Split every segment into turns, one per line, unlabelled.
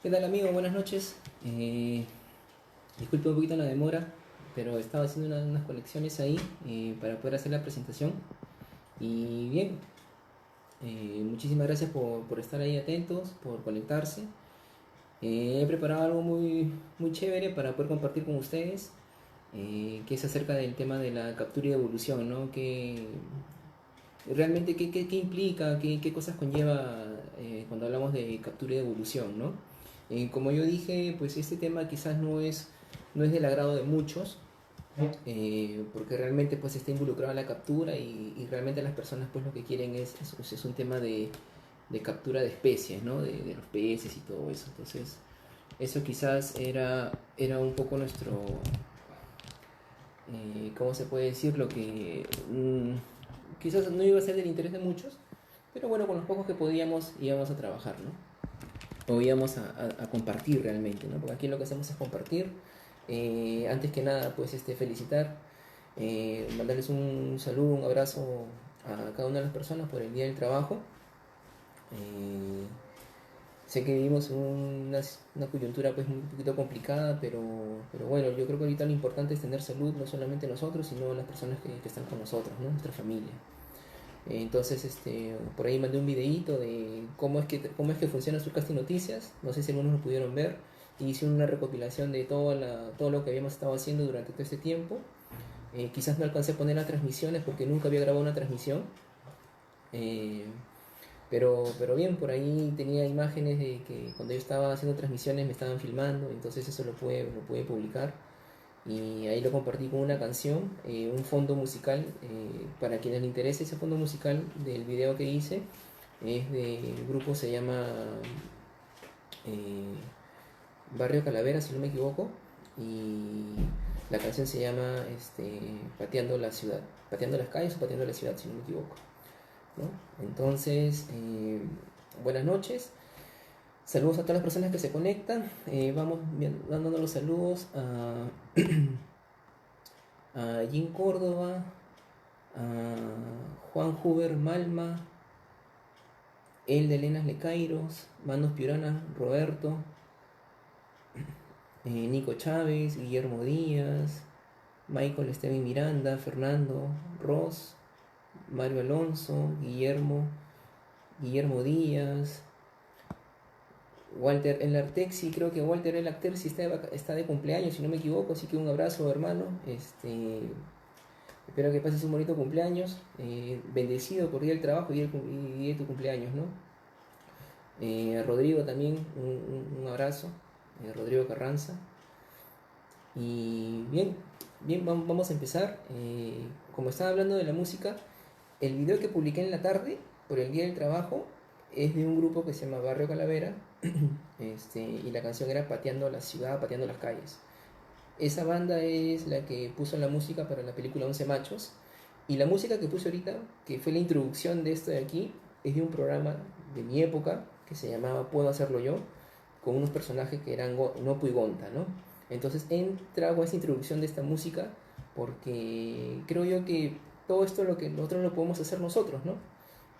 ¿Qué tal, amigo? Buenas noches. Disculpe un poquito la demora, pero estaba haciendo unas colecciones ahí para poder hacer la presentación. Y bien, muchísimas gracias por estar ahí atentos, por conectarse. He preparado algo muy chévere para poder compartir con ustedes, que es acerca del tema de la captura y devolución, ¿no? Que realmente qué implica, qué cosas conlleva cuando hablamos de captura y devolución, ¿no? Como yo dije, pues este tema quizás no es del agrado de muchos, porque realmente pues está involucrado en la captura y realmente las personas pues lo que quieren es un tema de captura de especies, ¿no? De los peces y todo eso. Entonces, eso quizás era un poco nuestro, ¿cómo se puede decir? Lo que quizás no iba a ser del interés de muchos, pero bueno, con los pocos que podíamos íbamos a trabajar, ¿no? O íbamos a compartir realmente, ¿no? Porque aquí lo que hacemos es compartir. Antes que nada, pues felicitar, mandarles un saludo, un abrazo a cada una de las personas por el Día del Trabajo. Eh, Sé que vivimos una coyuntura pues un poquito complicada, pero bueno, yo creo que ahorita lo importante es tener salud, no solamente nosotros, sino las personas que están con nosotros, ¿no? Nuestra familia. Entonces, por ahí mandé un videíto de cómo es que funciona Surcasti Noticias. No sé si algunos lo pudieron ver. Hice una recopilación de todo lo que habíamos estado haciendo durante todo este tiempo. Quizás no alcancé a poner las transmisiones porque nunca había grabado una transmisión. Eh, pero bien, por ahí tenía imágenes de que cuando yo estaba haciendo transmisiones me estaban filmando. Entonces eso lo pude publicar. Y ahí lo compartí con una canción, un fondo musical. Para quienes les interese ese fondo musical del video que hice, el grupo se llama eh, Barrio Calavera, si no me equivoco, y la canción se llama Pateando la ciudad, pateando las calles o pateando la ciudad, si no me equivoco, ¿no? Entonces, buenas noches. Saludos a todas las personas que se conectan. Vamos dando los saludos a Jim Córdoba, a Juan Huber Malma, El de Elenas Lecairos, Manos Piurana, Roberto, Nico Chávez, Guillermo Díaz, Michael Esteban Miranda, Fernando, Ross, Mario Alonso, Guillermo Díaz, Walter El Artexi, creo que Walter El Artexi está de cumpleaños, si no me equivoco, así que un abrazo, hermano. Espero que pases un bonito cumpleaños, bendecido por día del trabajo y día de tu cumpleaños, ¿no? A Rodrigo también, un abrazo, Rodrigo Carranza. Y bien, bien, vamos a empezar. Como estaba hablando de la música, el video que publiqué en la tarde, por el día del trabajo, es de un grupo que se llama Barrio Calavera, y la canción era Pateando la ciudad, pateando las calles. Esa banda es la que puso la música para la película Once Machos. Y la música que puse ahorita, que fue la introducción de esto de aquí, es de un programa de mi época que se llamaba Puedo Hacerlo Yo, con unos personajes que eran Nopu y Gonta, ¿no? Entonces trago esta introducción de esta música porque creo yo que todo esto lo que nosotros lo podemos hacer nosotros, ¿no?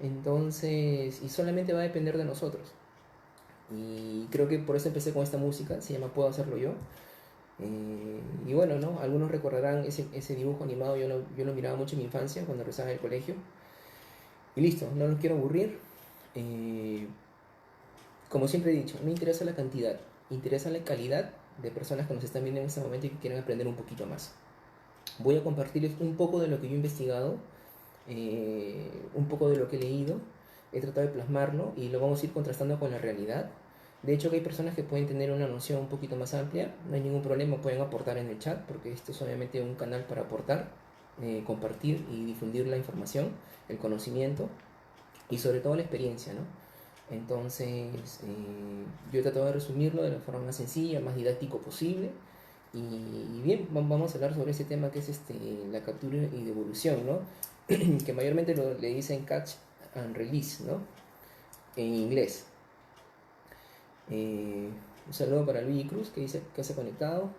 Entonces, y solamente va a depender de nosotros. Y creo que por eso empecé con esta música, se llama Puedo Hacerlo Yo. Y bueno, ¿no? Algunos recordarán ese dibujo animado, yo lo miraba mucho en mi infancia cuando rezaba en el colegio. Y listo, no los quiero aburrir. Eh, Como siempre he dicho, no me interesa la cantidad, interesa la calidad de personas que nos están viendo en este momento y que quieren aprender un poquito más. Voy a compartirles un poco de lo que yo he investigado, un poco de lo que he leído, he tratado de plasmarlo y lo vamos a ir contrastando con la realidad. De hecho, que hay personas que pueden tener una noción un poquito más amplia, no hay ningún problema, pueden aportar en el chat, porque esto es obviamente un canal para aportar, compartir y difundir la información, el conocimiento y sobre todo la experiencia, ¿no? Entonces, yo he tratado de resumirlo de la forma más sencilla, más didáctico posible. Y bien, vamos a hablar sobre ese tema que es la captura y devolución, ¿no? Que mayormente le dicen catch and release, ¿no? En inglés. Un saludo para Luigi Cruz que dice que se ha conectado.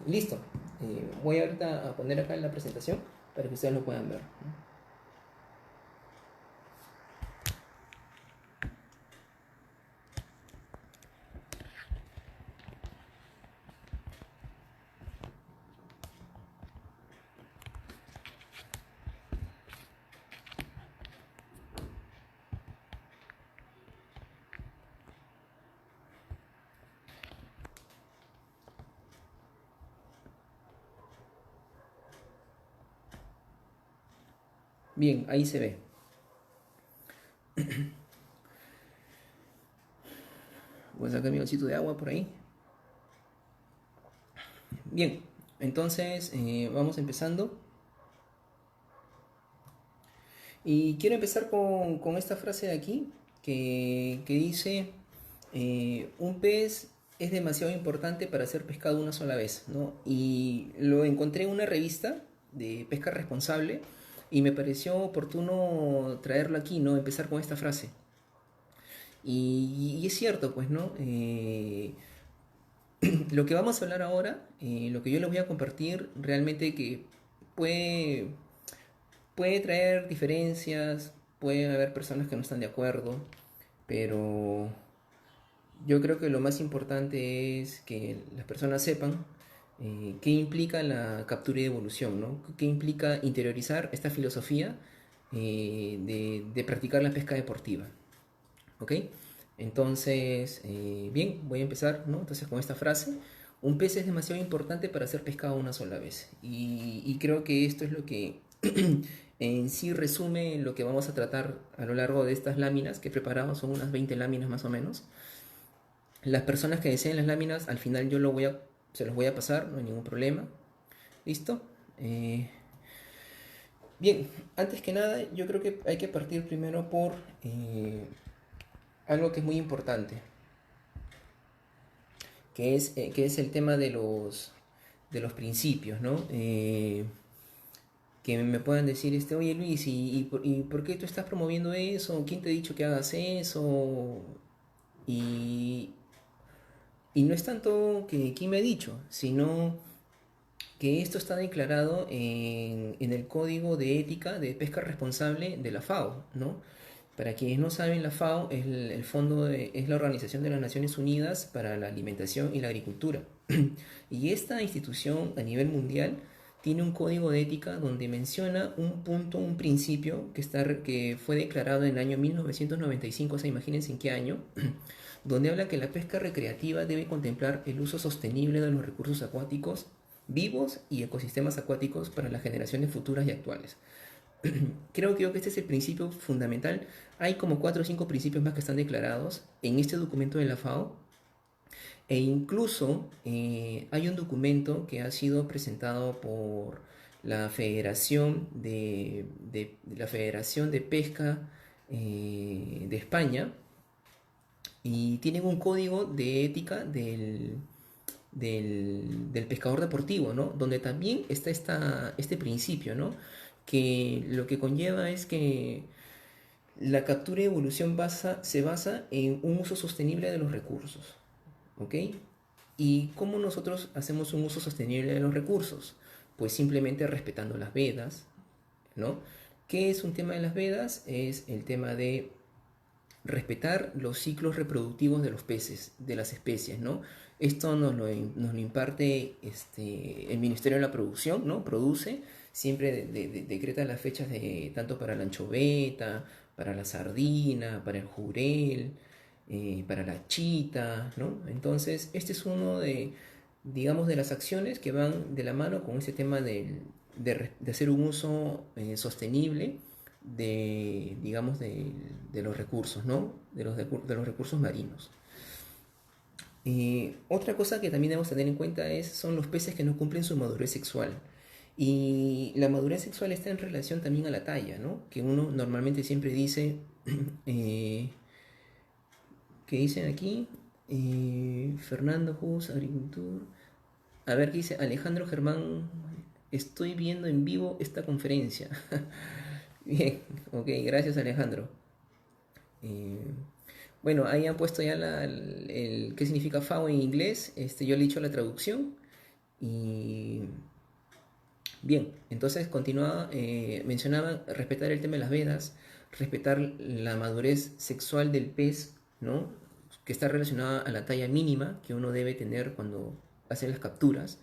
Listo. Voy ahorita a poner acá en la presentación para que ustedes lo puedan ver, ¿no? Bien, ahí se ve. Voy a sacar mi vasito de agua por ahí. Bien, entonces vamos empezando. Y quiero empezar con esta frase de aquí, que dice, un pez es demasiado importante para ser pescado una sola vez, ¿no? Y lo encontré en una revista de pesca responsable y me pareció oportuno traerlo aquí, ¿no? Empezar con esta frase. Y es cierto, pues, ¿no? Lo que vamos a hablar ahora, lo que yo les voy a compartir, realmente que puede, puede traer diferencias, puede haber personas que no están de acuerdo, pero yo creo que lo más importante es que las personas sepan qué implica la captura y devolución, ¿no? Qué implica interiorizar esta filosofía de practicar la pesca deportiva, ¿ok? Entonces, bien, voy a empezar, ¿no? Entonces con esta frase, un pez es demasiado importante para ser pescado una sola vez. Y creo que esto es lo que en sí resume lo que vamos a tratar a lo largo de estas láminas que he preparado, son unas 20 láminas más o menos. Las personas que deseen las láminas, al final se los voy a pasar, no hay ningún problema. ¿Listo? Bien, antes que nada, yo creo que hay que partir primero por algo que es muy importante, que es el tema de los principios, ¿no? Que me puedan decir, oye Luis, ¿y por qué tú estás promoviendo eso? ¿Quién te ha dicho que hagas eso? Y, y no es tanto que quién me ha dicho, sino que esto está declarado en el Código de Ética de Pesca Responsable de la FAO, ¿no? Para quienes no saben, la FAO es el es la Organización de las Naciones Unidas para la Alimentación y la Agricultura. Y esta institución a nivel mundial tiene un código de ética donde menciona un punto, un principio que fue declarado en el año 1995, o sea, imagínense en qué año, donde habla que la pesca recreativa debe contemplar el uso sostenible de los recursos acuáticos vivos y ecosistemas acuáticos para las generaciones futuras y actuales. Creo que este es el principio fundamental. Hay como 4 o 5 principios más que están declarados en este documento de la FAO. E incluso hay un documento que ha sido presentado por la la Federación de Pesca de España, y tienen un código de ética del pescador deportivo, ¿no? Donde también está este principio, ¿no? Que lo que conlleva es que la captura y evolución se basa en un uso sostenible de los recursos, ¿ok? ¿Y cómo nosotros hacemos un uso sostenible de los recursos? Pues simplemente respetando las vedas, ¿no? ¿Qué es un tema de las vedas? Es el tema de respetar los ciclos reproductivos de los peces, de las especies, ¿no? Esto nos lo imparte el Ministerio de la Producción, ¿no? Produce, siempre decreta las fechas tanto para la anchoveta, para la sardina, para el jurel, para la chita, ¿no? Entonces, este es uno digamos, de las acciones que van de la mano con ese tema de hacer un uso sostenible digamos, de los recursos, ¿no? De los recursos marinos. Otra cosa que también debemos tener en cuenta son los peces que no cumplen su madurez sexual. Y la madurez sexual está en relación también a la talla, ¿no? Que uno normalmente siempre dice, que dicen aquí, Fernando Hus, Agricultura. A ver, ¿qué dice Alejandro Germán? Estoy viendo en vivo esta conferencia. Bien, ok, gracias Alejandro. Eh, bueno, ahí han puesto ya qué significa FAO en inglés. Yo le he dicho la traducción. Y bien, entonces continuaba, mencionaba respetar el tema de las vedas, respetar la madurez sexual del pez, ¿no? Que está relacionada a la talla mínima que uno debe tener cuando hace las capturas.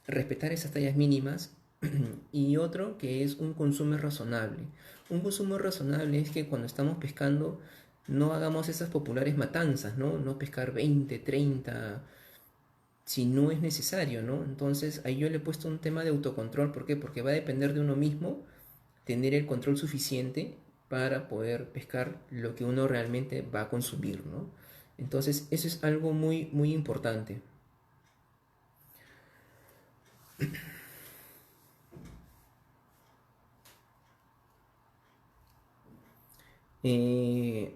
Respetar esas tallas mínimas. Y otro que es un consumo razonable. Un consumo razonable es que cuando estamos pescando no hagamos esas populares matanzas, ¿no? No pescar 20, 30 si no es necesario, ¿no? Entonces ahí yo le he puesto un tema de autocontrol. ¿Por qué? Porque va a depender de uno mismo tener el control suficiente para poder pescar lo que uno realmente va a consumir, ¿no? Entonces, eso es algo muy, muy importante.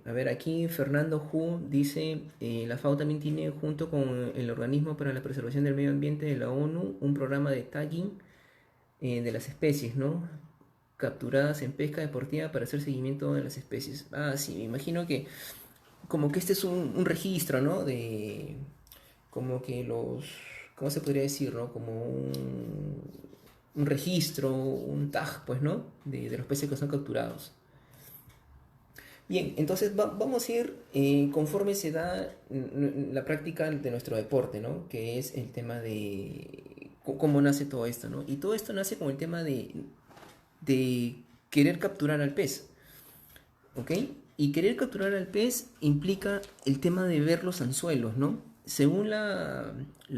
A ver, aquí Fernando Hu dice, la FAO también tiene, junto con el Organismo para la Preservación del Medio Ambiente de la ONU, un programa de tagging de las especies, ¿no? Capturadas en pesca deportiva para hacer seguimiento de las especies. Ah, sí, me imagino que como que este es un registro, ¿no? De como que los, ¿cómo se podría decir, no? Como un registro, un tag, pues, ¿no? De los peces que son capturados. Bien, entonces vamos a ir conforme se da la práctica de nuestro deporte, ¿no? Que es el tema de cómo nace todo esto, ¿no? Y todo esto nace con el tema de querer capturar al pez, ¿ok? Y querer capturar al pez implica el tema de ver los anzuelos, ¿no? Según la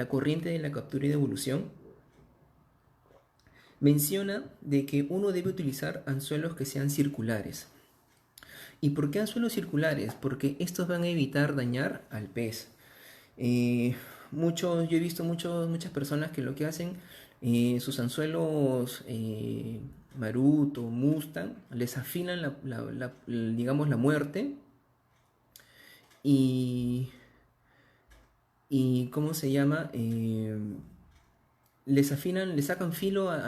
corriente de la captura y de evolución, menciona de que uno debe utilizar anzuelos que sean circulares. ¿Y por qué anzuelos circulares? Porque estos van a evitar dañar al pez. Yo he visto muchas personas que lo que hacen, sus anzuelos Maruto, Mustang, les afinan digamos, la muerte y, ¿cómo se llama? Les afinan, le sacan filo a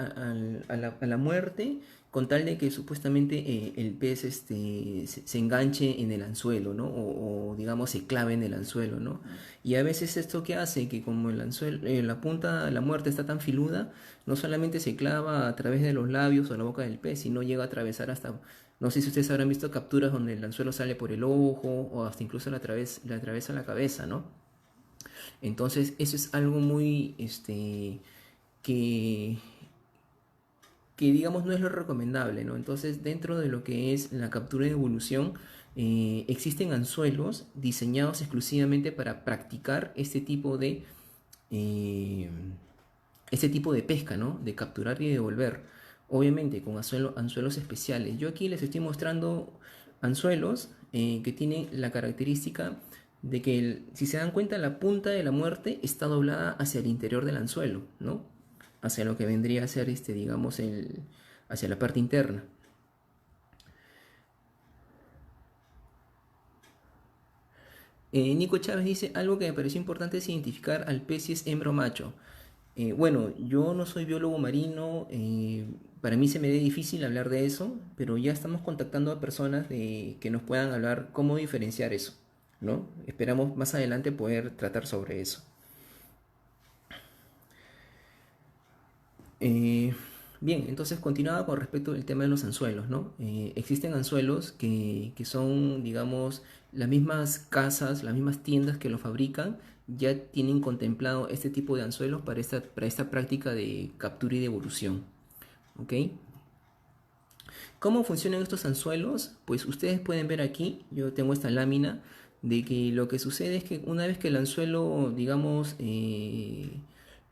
la muerte con tal de que supuestamente el pez se enganche en el anzuelo, ¿no? Digamos se clave en el anzuelo, ¿no? Y a veces esto que hace que como el anzuelo, la punta de la muerte está tan filuda, no solamente se clava a través de los labios o la boca del pez, sino llega a atravesar hasta, no sé si ustedes habrán visto capturas donde el anzuelo sale por el ojo o hasta incluso le atraviesa la cabeza, ¿no? Entonces eso es algo muy, que, que digamos no es lo recomendable, ¿no? Entonces, dentro de lo que es la captura de evolución, existen anzuelos diseñados exclusivamente para practicar eh, este tipo de pesca, ¿no? De capturar y devolver. Obviamente con anzuelos especiales. Yo aquí les estoy mostrando anzuelos que tienen la característica de que, si se dan cuenta, la punta de la muerte está doblada hacia el interior del anzuelo, ¿no? Hacia lo que vendría a ser, digamos, hacia la parte interna. Nico Chávez dice, algo que me pareció importante es identificar al pez si es hembra o macho. Bueno, yo no soy biólogo marino, para mí se me ve difícil hablar de eso, pero ya estamos contactando a personas que nos puedan hablar cómo diferenciar eso, ¿no? Esperamos más adelante poder tratar sobre eso. Bien, entonces continuaba con respecto al tema de los anzuelos, ¿no? Existen anzuelos que son, digamos, las mismas casas, las mismas tiendas que lo fabrican, ya tienen contemplado este tipo de anzuelos para esta práctica de captura y de evolución, ¿ok? ¿Cómo funcionan estos anzuelos? Pues ustedes pueden ver aquí, yo tengo esta lámina, de que lo que sucede es que una vez que el anzuelo, digamos,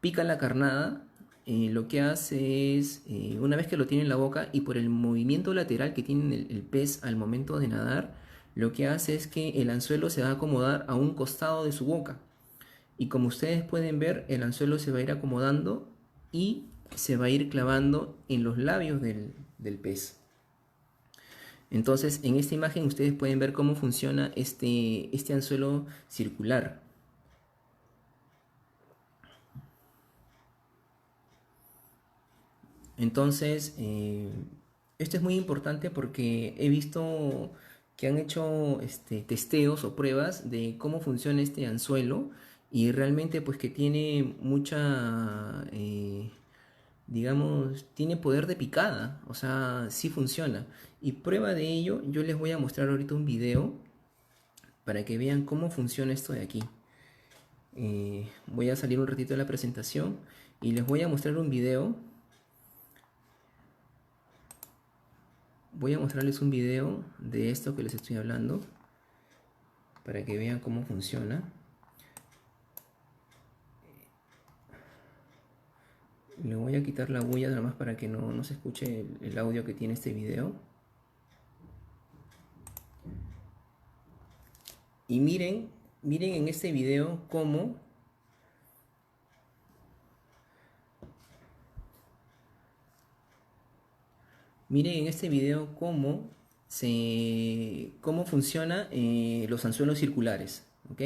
pica la carnada, lo que hace es, una vez que lo tiene en la boca y por el movimiento lateral que tiene el pez al momento de nadar, lo que hace es que el anzuelo se va a acomodar a un costado de su boca. Y como ustedes pueden ver, el anzuelo se va a ir acomodando y se va a ir clavando en los labios del pez. Entonces, en esta imagen ustedes pueden ver cómo funciona este anzuelo circular. Entonces, esto es muy importante porque he visto que han hecho testeos o pruebas de cómo funciona este anzuelo y realmente pues que tiene mucha, digamos, tiene poder de picada, o sea, sí funciona. Y prueba de ello, yo les voy a mostrar ahorita un video para que vean cómo funciona esto de aquí. Voy a salir un ratito de la presentación y les voy a mostrar un video. Voy a mostrarles un video de esto que les estoy hablando para que vean cómo funciona. Le voy a quitar la bulla nada más para que no se escuche el audio que tiene este video. Y miren en este video cómo cómo funciona los anzuelos circulares, ¿ok?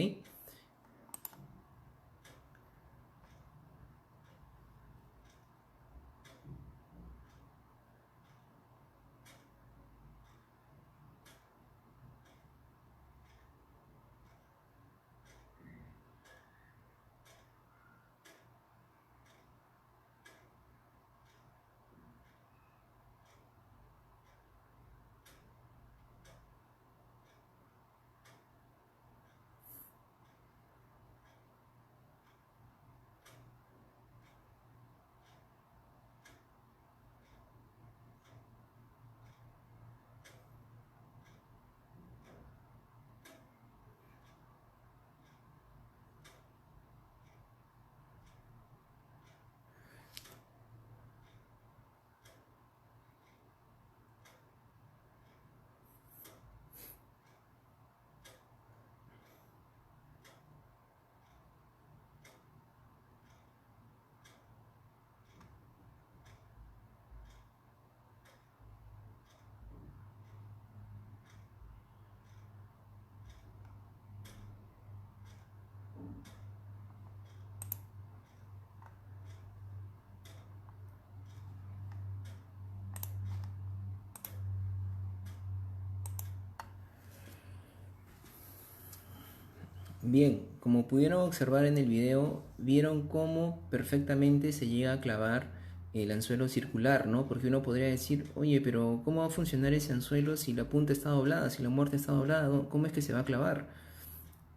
Bien, como pudieron observar en el video, vieron cómo perfectamente se llega a clavar el anzuelo circular, ¿no? Porque uno podría decir, oye, pero ¿cómo va a funcionar ese anzuelo si la punta está doblada, si la muerte está doblada? ¿Cómo es que se va a clavar?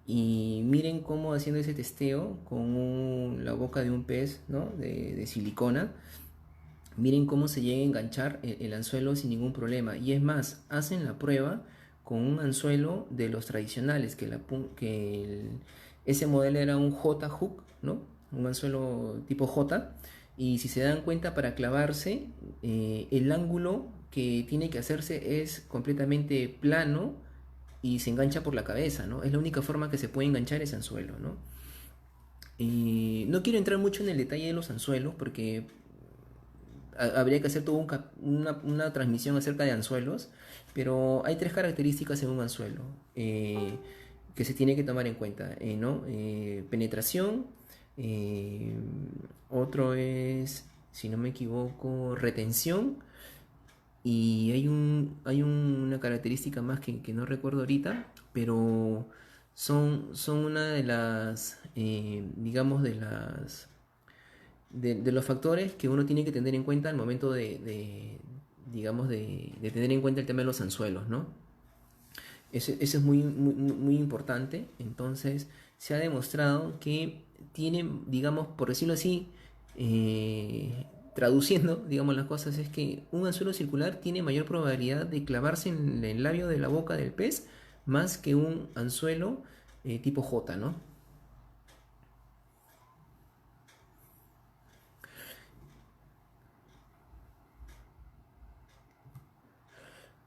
Y miren cómo haciendo ese testeo con la boca de un pez, ¿no? De silicona, miren cómo se llega a enganchar el anzuelo sin ningún problema. Y es más, hacen la prueba con un anzuelo de los tradicionales, ese modelo era un J-hook, ¿no? Un anzuelo tipo J. Y si se dan cuenta, para clavarse, el ángulo que tiene que hacerse es completamente plano y se engancha por la cabeza, ¿no? Es la única forma que se puede enganchar ese anzuelo, ¿no? No quiero entrar mucho en el detalle de los anzuelos porque habría que hacer toda una transmisión acerca de anzuelos, pero hay tres características en un anzuelo que se tiene que tomar en cuenta, ¿no? Penetración, eh, otro es, si no me equivoco, retención, y hay una característica más que no recuerdo ahorita, pero son una de las, digamos, de los factores que uno tiene que tener en cuenta al momento digamos, de tener en cuenta el tema de los anzuelos, ¿no? Eso es muy importante. Entonces, se ha demostrado que tiene, digamos, por decirlo así, traduciendo, digamos, las cosas, es que un anzuelo circular tiene mayor probabilidad de clavarse en el labio de la boca del pez más que un anzuelo tipo J, ¿no?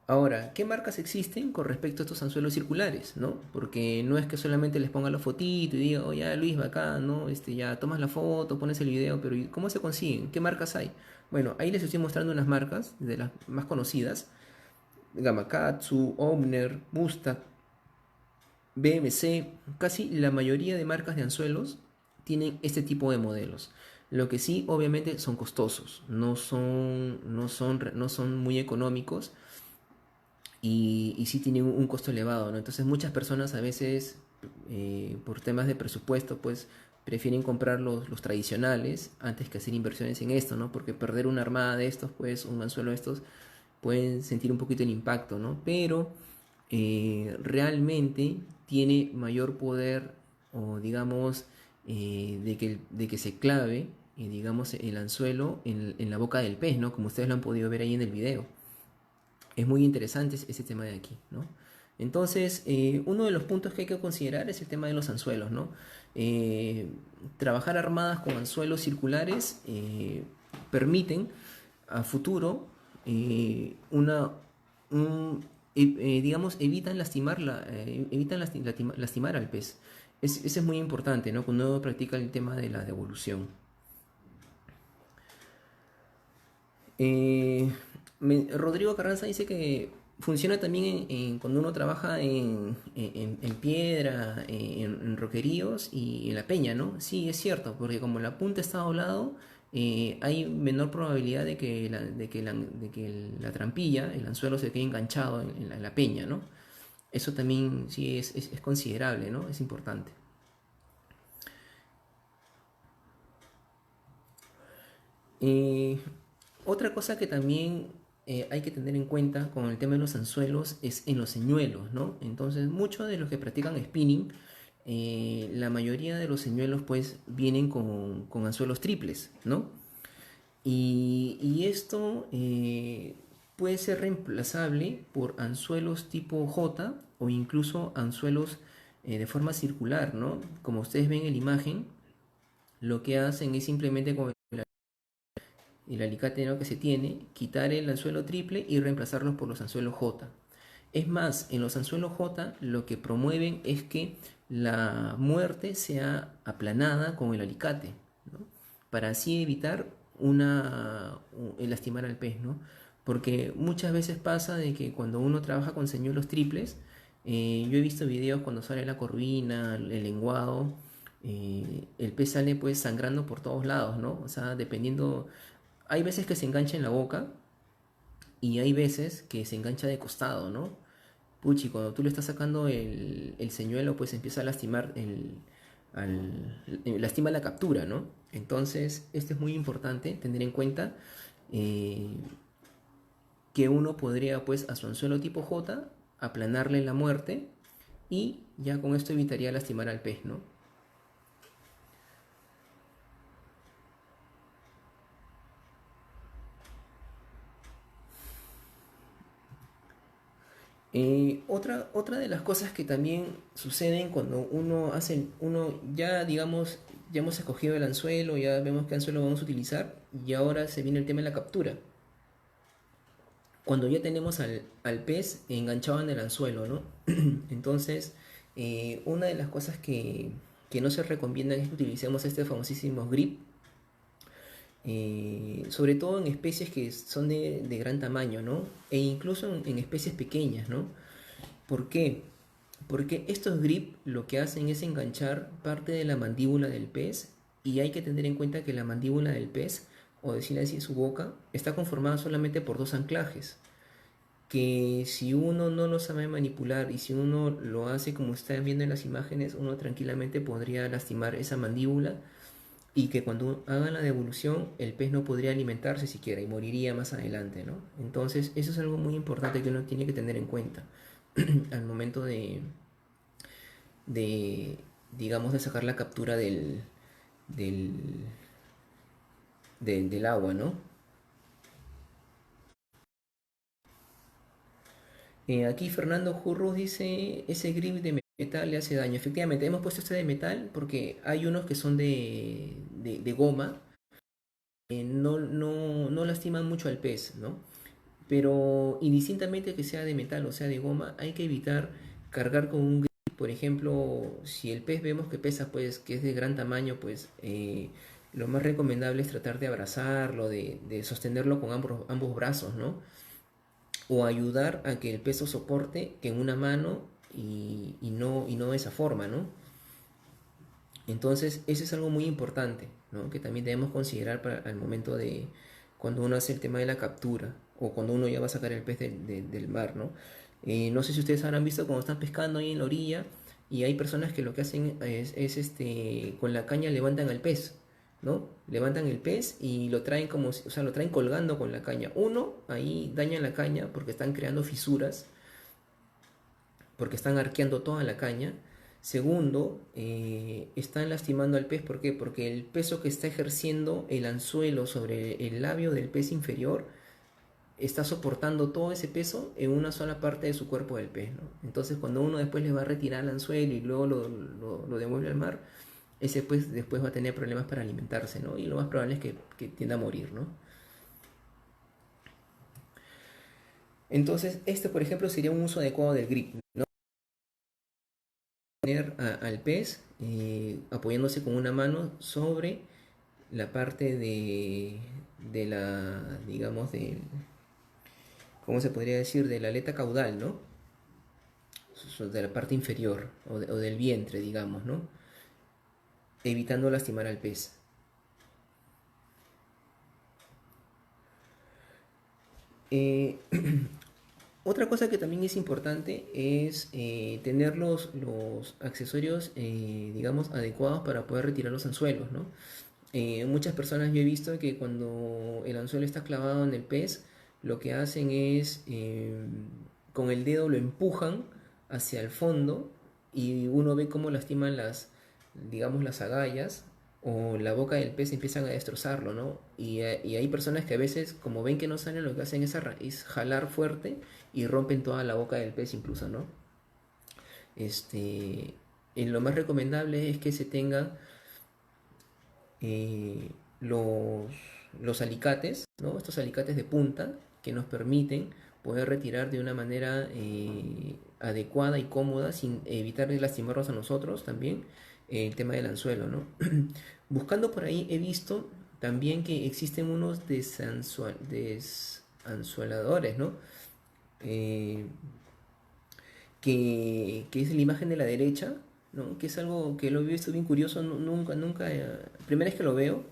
Ahora, ¿qué marcas existen con respecto a estos anzuelos circulares, no? Porque no es que solamente les ponga la fotito y diga, oye, ya, Luis, bacán, ¿no? Ya tomas la foto, pones el video, pero ¿cómo se consiguen? ¿Qué marcas hay? Bueno, ahí les estoy mostrando unas marcas de las más conocidas: Gamakatsu, Omner, Mustang, BMC. Casi la mayoría de marcas de anzuelos tienen este tipo de modelos. Lo que sí, obviamente, son costosos, no son muy económicos y sí tienen un costo elevado, ¿no? Entonces muchas personas a veces, por temas de presupuesto, pues prefieren comprar los tradicionales antes que hacer inversiones en esto, ¿no? Porque perder una armada de estos, pues un anzuelo de estos, pueden sentir un poquito el impacto, ¿no? Pero realmente tiene mayor poder, o digamos, de que se clave, digamos, el anzuelo en la boca del pez, ¿no? Como ustedes lo han podido ver ahí en el video. Es muy interesante ese tema de aquí, ¿no? Entonces, uno de los puntos que hay que considerar es el tema de los anzuelos, ¿no? Eh, Trabajar armadas con anzuelos circulares permiten a futuro una, digamos, evitan lastimar al pez. Eso es muy importante, ¿no? Cuando uno practica el tema de la devolución. Eh, Rodrigo Carranza dice que funciona también cuando uno trabaja en piedra, en roqueríos y en la peña, ¿no? Sí, es cierto, porque como la punta está doblado, hay menor probabilidad de que la trampilla, el anzuelo se quede enganchado en la peña, ¿no? Eso también sí es considerable, ¿no? Es importante. Eh, Otra cosa que también hay que tener en cuenta con el tema de los anzuelos es en los señuelos, ¿no? Entonces, muchos de los que practican spinning, la mayoría de los señuelos pues vienen con anzuelos triples, ¿no? Y esto puede ser reemplazable por anzuelos tipo J o incluso anzuelos de forma circular, ¿no? Como ustedes ven en la imagen, lo que hacen es simplemente con el alicate, ¿no?, que se tiene, quitar el anzuelo triple y reemplazarlos por los anzuelos J. Es más, en los anzuelos J lo que promueven es que la muerte sea aplanada con el alicate, ¿no? Para así evitar el lastimar al pez, ¿no? Porque muchas veces pasa de que cuando uno trabaja con señuelos triples, yo he visto videos cuando sale la corvina, el lenguado, el pez sale pues sangrando por todos lados, ¿no? O sea, dependiendo, hay veces que se engancha en la boca y hay veces que se engancha de costado, ¿no? Puchi, cuando tú le estás sacando el señuelo, pues empieza a lastimar lastima la captura, ¿no? Entonces, esto es muy importante tener en cuenta eh, que uno podría, pues, a su anzuelo tipo J, aplanarle la muerte y ya con esto evitaría lastimar al pez, ¿no? Otra de las cosas que también suceden cuando uno ya digamos, ya hemos escogido el anzuelo, ya vemos qué anzuelo vamos a utilizar y ahora se viene el tema de la captura. Cuando ya tenemos al pez enganchado en el anzuelo, ¿no? Entonces, una de las cosas que no se recomienda es que utilicemos este famosísimo grip, sobre todo en especies que son de gran tamaño, ¿no? E incluso en especies pequeñas, ¿no? ¿Por qué? Porque estos grip lo que hacen es enganchar parte de la mandíbula del pez y hay que tener en cuenta que la mandíbula del pez, o decirle así, su boca, está conformada solamente por dos anclajes, que si uno no lo sabe manipular y si uno lo hace como están viendo en las imágenes, uno tranquilamente podría lastimar esa mandíbula y que cuando hagan la devolución el pez no podría alimentarse siquiera y moriría más adelante, ¿no? Entonces eso es algo muy importante que uno tiene que tener en cuenta al momento de digamos, de sacar la captura del, del agua, ¿no? Aquí Fernando Jurrus dice, ese grip de metal le hace daño. Efectivamente, hemos puesto este de metal porque hay unos que son de goma, no lastiman mucho al pez, ¿no? Pero indistintamente que sea de metal o sea de goma, hay que evitar cargar con un grip. Por ejemplo, si el pez vemos que pesa, pues, que es de gran tamaño, pues lo más recomendable es tratar de abrazarlo, de sostenerlo con ambos brazos, ¿no? O ayudar a que el peso soporte que en una mano y no de esa forma, ¿no? Entonces, eso es algo muy importante, ¿no? Que también debemos considerar para el momento de cuando uno hace el tema de la captura o cuando uno ya va a sacar el pez del mar, ¿no? No sé si ustedes habrán visto cuando están pescando ahí en la orilla y hay personas que lo que hacen es con la caña levantan al pez, ¿no? Levantan el pez y lo traen o sea, lo traen colgando con la caña. Uno, ahí dañan la caña porque están creando fisuras, porque están arqueando toda la caña. Segundo, están lastimando al pez. ¿Por qué? Porque el peso que está ejerciendo el anzuelo sobre el labio del pez inferior está soportando todo ese peso en una sola parte de su cuerpo del pez, ¿no? Entonces cuando uno después le va a retirar el anzuelo y luego lo devuelve al mar, ese pues después va a tener problemas para alimentarse, ¿no? Y lo más probable es que tienda a morir, ¿no? Entonces, este, por ejemplo, sería un uso adecuado del grip, ¿no? Poner al pez apoyándose con una mano sobre la parte de la, digamos, de, ¿cómo se podría decir? De la aleta caudal, ¿no? De la parte inferior o del vientre, digamos, ¿no? Evitando lastimar al pez. Eh, Otra cosa que también es importante es tener los accesorios, digamos, adecuados para poder retirar los anzuelos, ¿no? Muchas personas yo he visto que cuando el anzuelo está clavado en el pez, lo que hacen es con el dedo lo empujan hacia el fondo y uno ve cómo lastiman las, digamos, las agallas o la boca del pez empiezan a destrozarlo, ¿no? Y hay personas que a veces, como ven que no salen, lo que hacen es jalar fuerte y rompen toda la boca del pez incluso, ¿no? Este, lo más recomendable es que se tenga eh, los, los alicates, ¿no? Estos alicates de punta que nos permiten poder retirar de una manera adecuada y cómoda sin evitar lastimarnos a nosotros también el tema del anzuelo, ¿no? Buscando por ahí he visto también que existen unos desanzueladores, ¿no? Eh, que es la imagen de la derecha, ¿no? Que es algo que lo he visto bien curioso, nunca, primera vez que lo veo,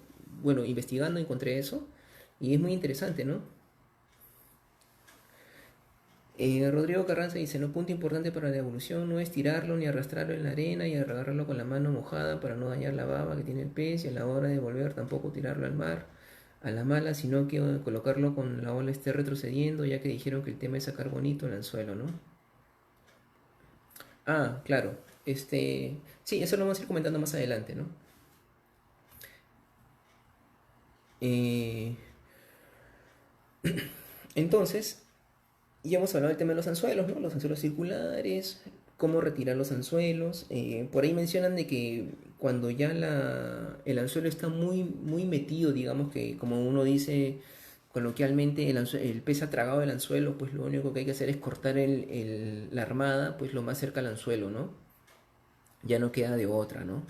bueno, investigando encontré eso y es muy interesante, ¿no? Rodrigo Carranza dice, no, punto importante para la evolución no es tirarlo ni arrastrarlo en la arena y agarrarlo con la mano mojada para no dañar la baba que tiene el pez y a la hora de volver tampoco tirarlo al mar a la mala, sino que colocarlo con la ola esté retrocediendo, ya que dijeron que el tema es sacar bonito el anzuelo, ¿no? Ah, claro. Sí, eso lo vamos a ir comentando más adelante, ¿no? Eh, entonces, ya hemos hablado del tema de los anzuelos, ¿no? Los anzuelos circulares, cómo retirar los anzuelos. Por ahí mencionan de que cuando ya el anzuelo está muy metido, digamos que como uno dice coloquialmente, el pez ha tragado el anzuelo, pues lo único que hay que hacer es cortar la armada, pues lo más cerca al anzuelo, ¿no? Ya no queda de otra, ¿no?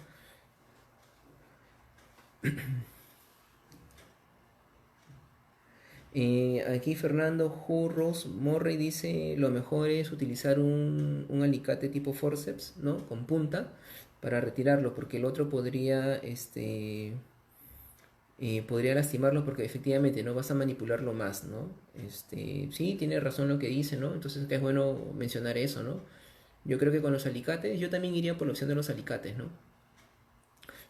Aquí Fernando Jurros Morrey dice lo mejor es utilizar un alicate tipo forceps, ¿no? Con punta para retirarlo, porque el otro podría lastimarlo porque efectivamente no vas a manipularlo más, ¿no? Sí, tiene razón lo que dice, ¿no? Entonces es bueno mencionar eso, ¿no? Yo creo que con los alicates, yo también iría por la opción de los alicates, ¿no?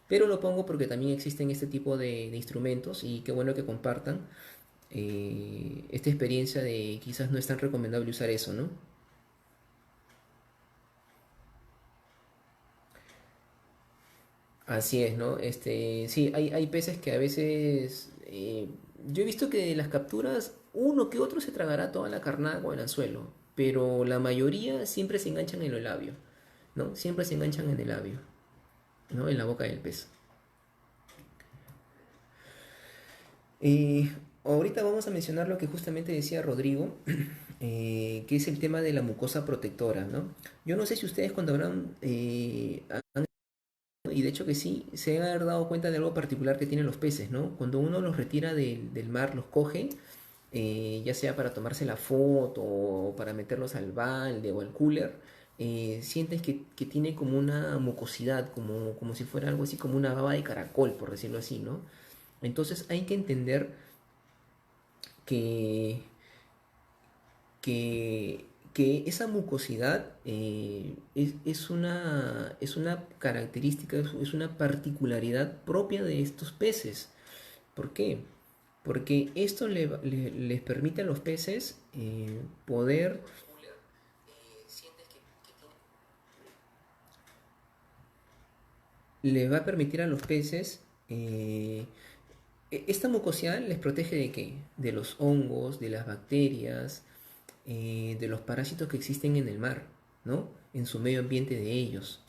Pero lo pongo porque también existen este tipo de instrumentos y qué bueno que compartan esta experiencia de quizás no es tan recomendable usar eso, ¿no? Así es, ¿no? Sí, hay peces que a veces... yo he visto que de las capturas, uno que otro se tragará toda la carnada con el anzuelo, pero la mayoría siempre se enganchan en el labio, ¿no? Siempre se enganchan en el labio, ¿no? En la boca del pez. Ahorita vamos a mencionar lo que justamente decía Rodrigo, que es el tema de la mucosa protectora, ¿no? Yo no sé si ustedes cuando habrán y de hecho que sí, se han haber dado cuenta de algo particular que tienen los peces, ¿no? Cuando uno los retira del mar, los coge, ya sea para tomarse la foto o para meterlos al balde o al cooler, sientes que tiene como una mucosidad, como si fuera algo así como una baba de caracol, por decirlo así, ¿no? Entonces hay que entender que que, que esa mucosidad es una característica, es una particularidad propia de estos peces. ¿Por qué? Porque esto les permite a los peces poder... Le va a permitir a los peces Esta mucosidad les protege ¿de qué? De los hongos, de las bacterias, de los parásitos que existen en el mar, ¿no? En su medio ambiente de ellos,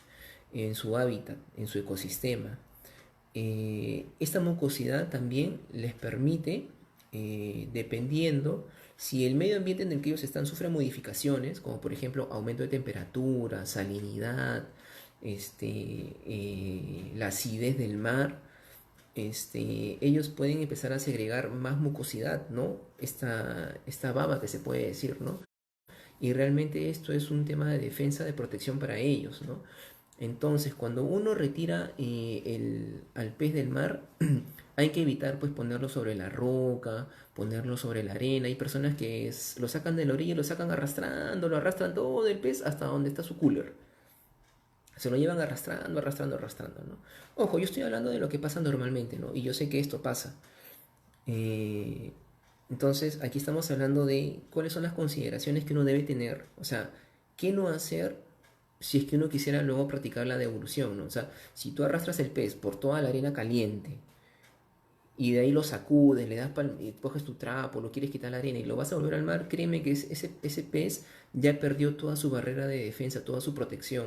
en su hábitat, en su ecosistema. Esta mucosidad también les permite, dependiendo si el medio ambiente en el que ellos están sufre modificaciones, como por ejemplo aumento de temperatura, salinidad, la acidez del mar, ellos pueden empezar a segregar más mucosidad, ¿no? Esta baba que se puede decir, ¿no? Y realmente esto es un tema de defensa, de protección para ellos, ¿no? Entonces, cuando uno retira al pez del mar, hay que evitar pues ponerlo sobre la roca, ponerlo sobre la arena. Hay personas que lo sacan de la orilla y lo sacan arrastrando, lo arrastran todo el pez hasta donde está su cooler. Se lo llevan arrastrando, arrastrando, arrastrando, ¿no? Ojo, yo estoy hablando de lo que pasa normalmente, ¿no? Y yo sé que esto pasa. Eh, entonces, aquí estamos hablando de cuáles son las consideraciones que uno debe tener. O sea, qué no hacer si es que uno quisiera luego practicar la devolución, ¿no? O sea, si tú arrastras el pez por toda la arena caliente y de ahí lo sacudes, le das coges tu trapo, lo quieres quitar la arena y lo vas a volver al mar, créeme que ese pez ya perdió toda su barrera de defensa, toda su protección.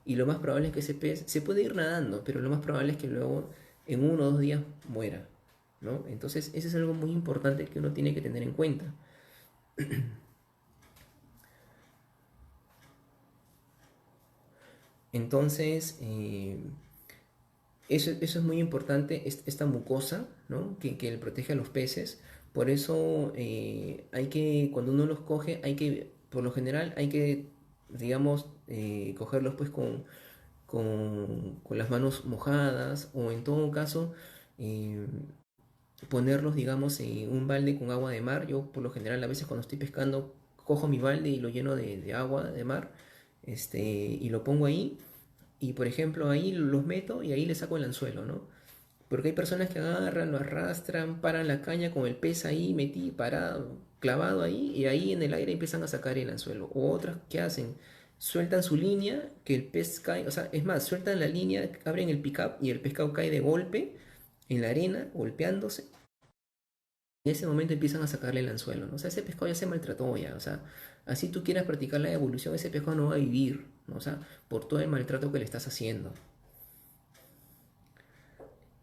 Y lo más probable es que ese pez se puede ir nadando, pero lo más probable es que luego en 1 o 2 días muera, ¿no? Entonces, eso es algo muy importante que uno tiene que tener en cuenta. Entonces, eso es muy importante, esta mucosa, ¿no? Que le protege a los peces. Por eso cuando uno los coge, por lo general, hay que, digamos, cogerlos pues con las manos mojadas o en todo caso eh, ponerlos, digamos, en un balde con agua de mar. Yo por lo general a veces cuando estoy pescando cojo mi balde y lo lleno de agua de mar, y lo pongo ahí y por ejemplo ahí los meto y ahí le saco el anzuelo, ¿no? Porque hay personas que agarran, lo arrastran, paran la caña con el pez ahí metido, parado, clavado ahí, y ahí en el aire empiezan a sacar el anzuelo. O otras que hacen, sueltan su línea, que el pez cae, o sea, es más, sueltan la línea, abren el pick-up y el pescado cae de golpe en la arena, golpeándose. Y en ese momento empiezan a sacarle el anzuelo, ¿no? O sea, ese pescado ya se maltrató ya, o sea, así tú quieras practicar la evolución, ese pescado no va a vivir, ¿no? O sea, por todo el maltrato que le estás haciendo.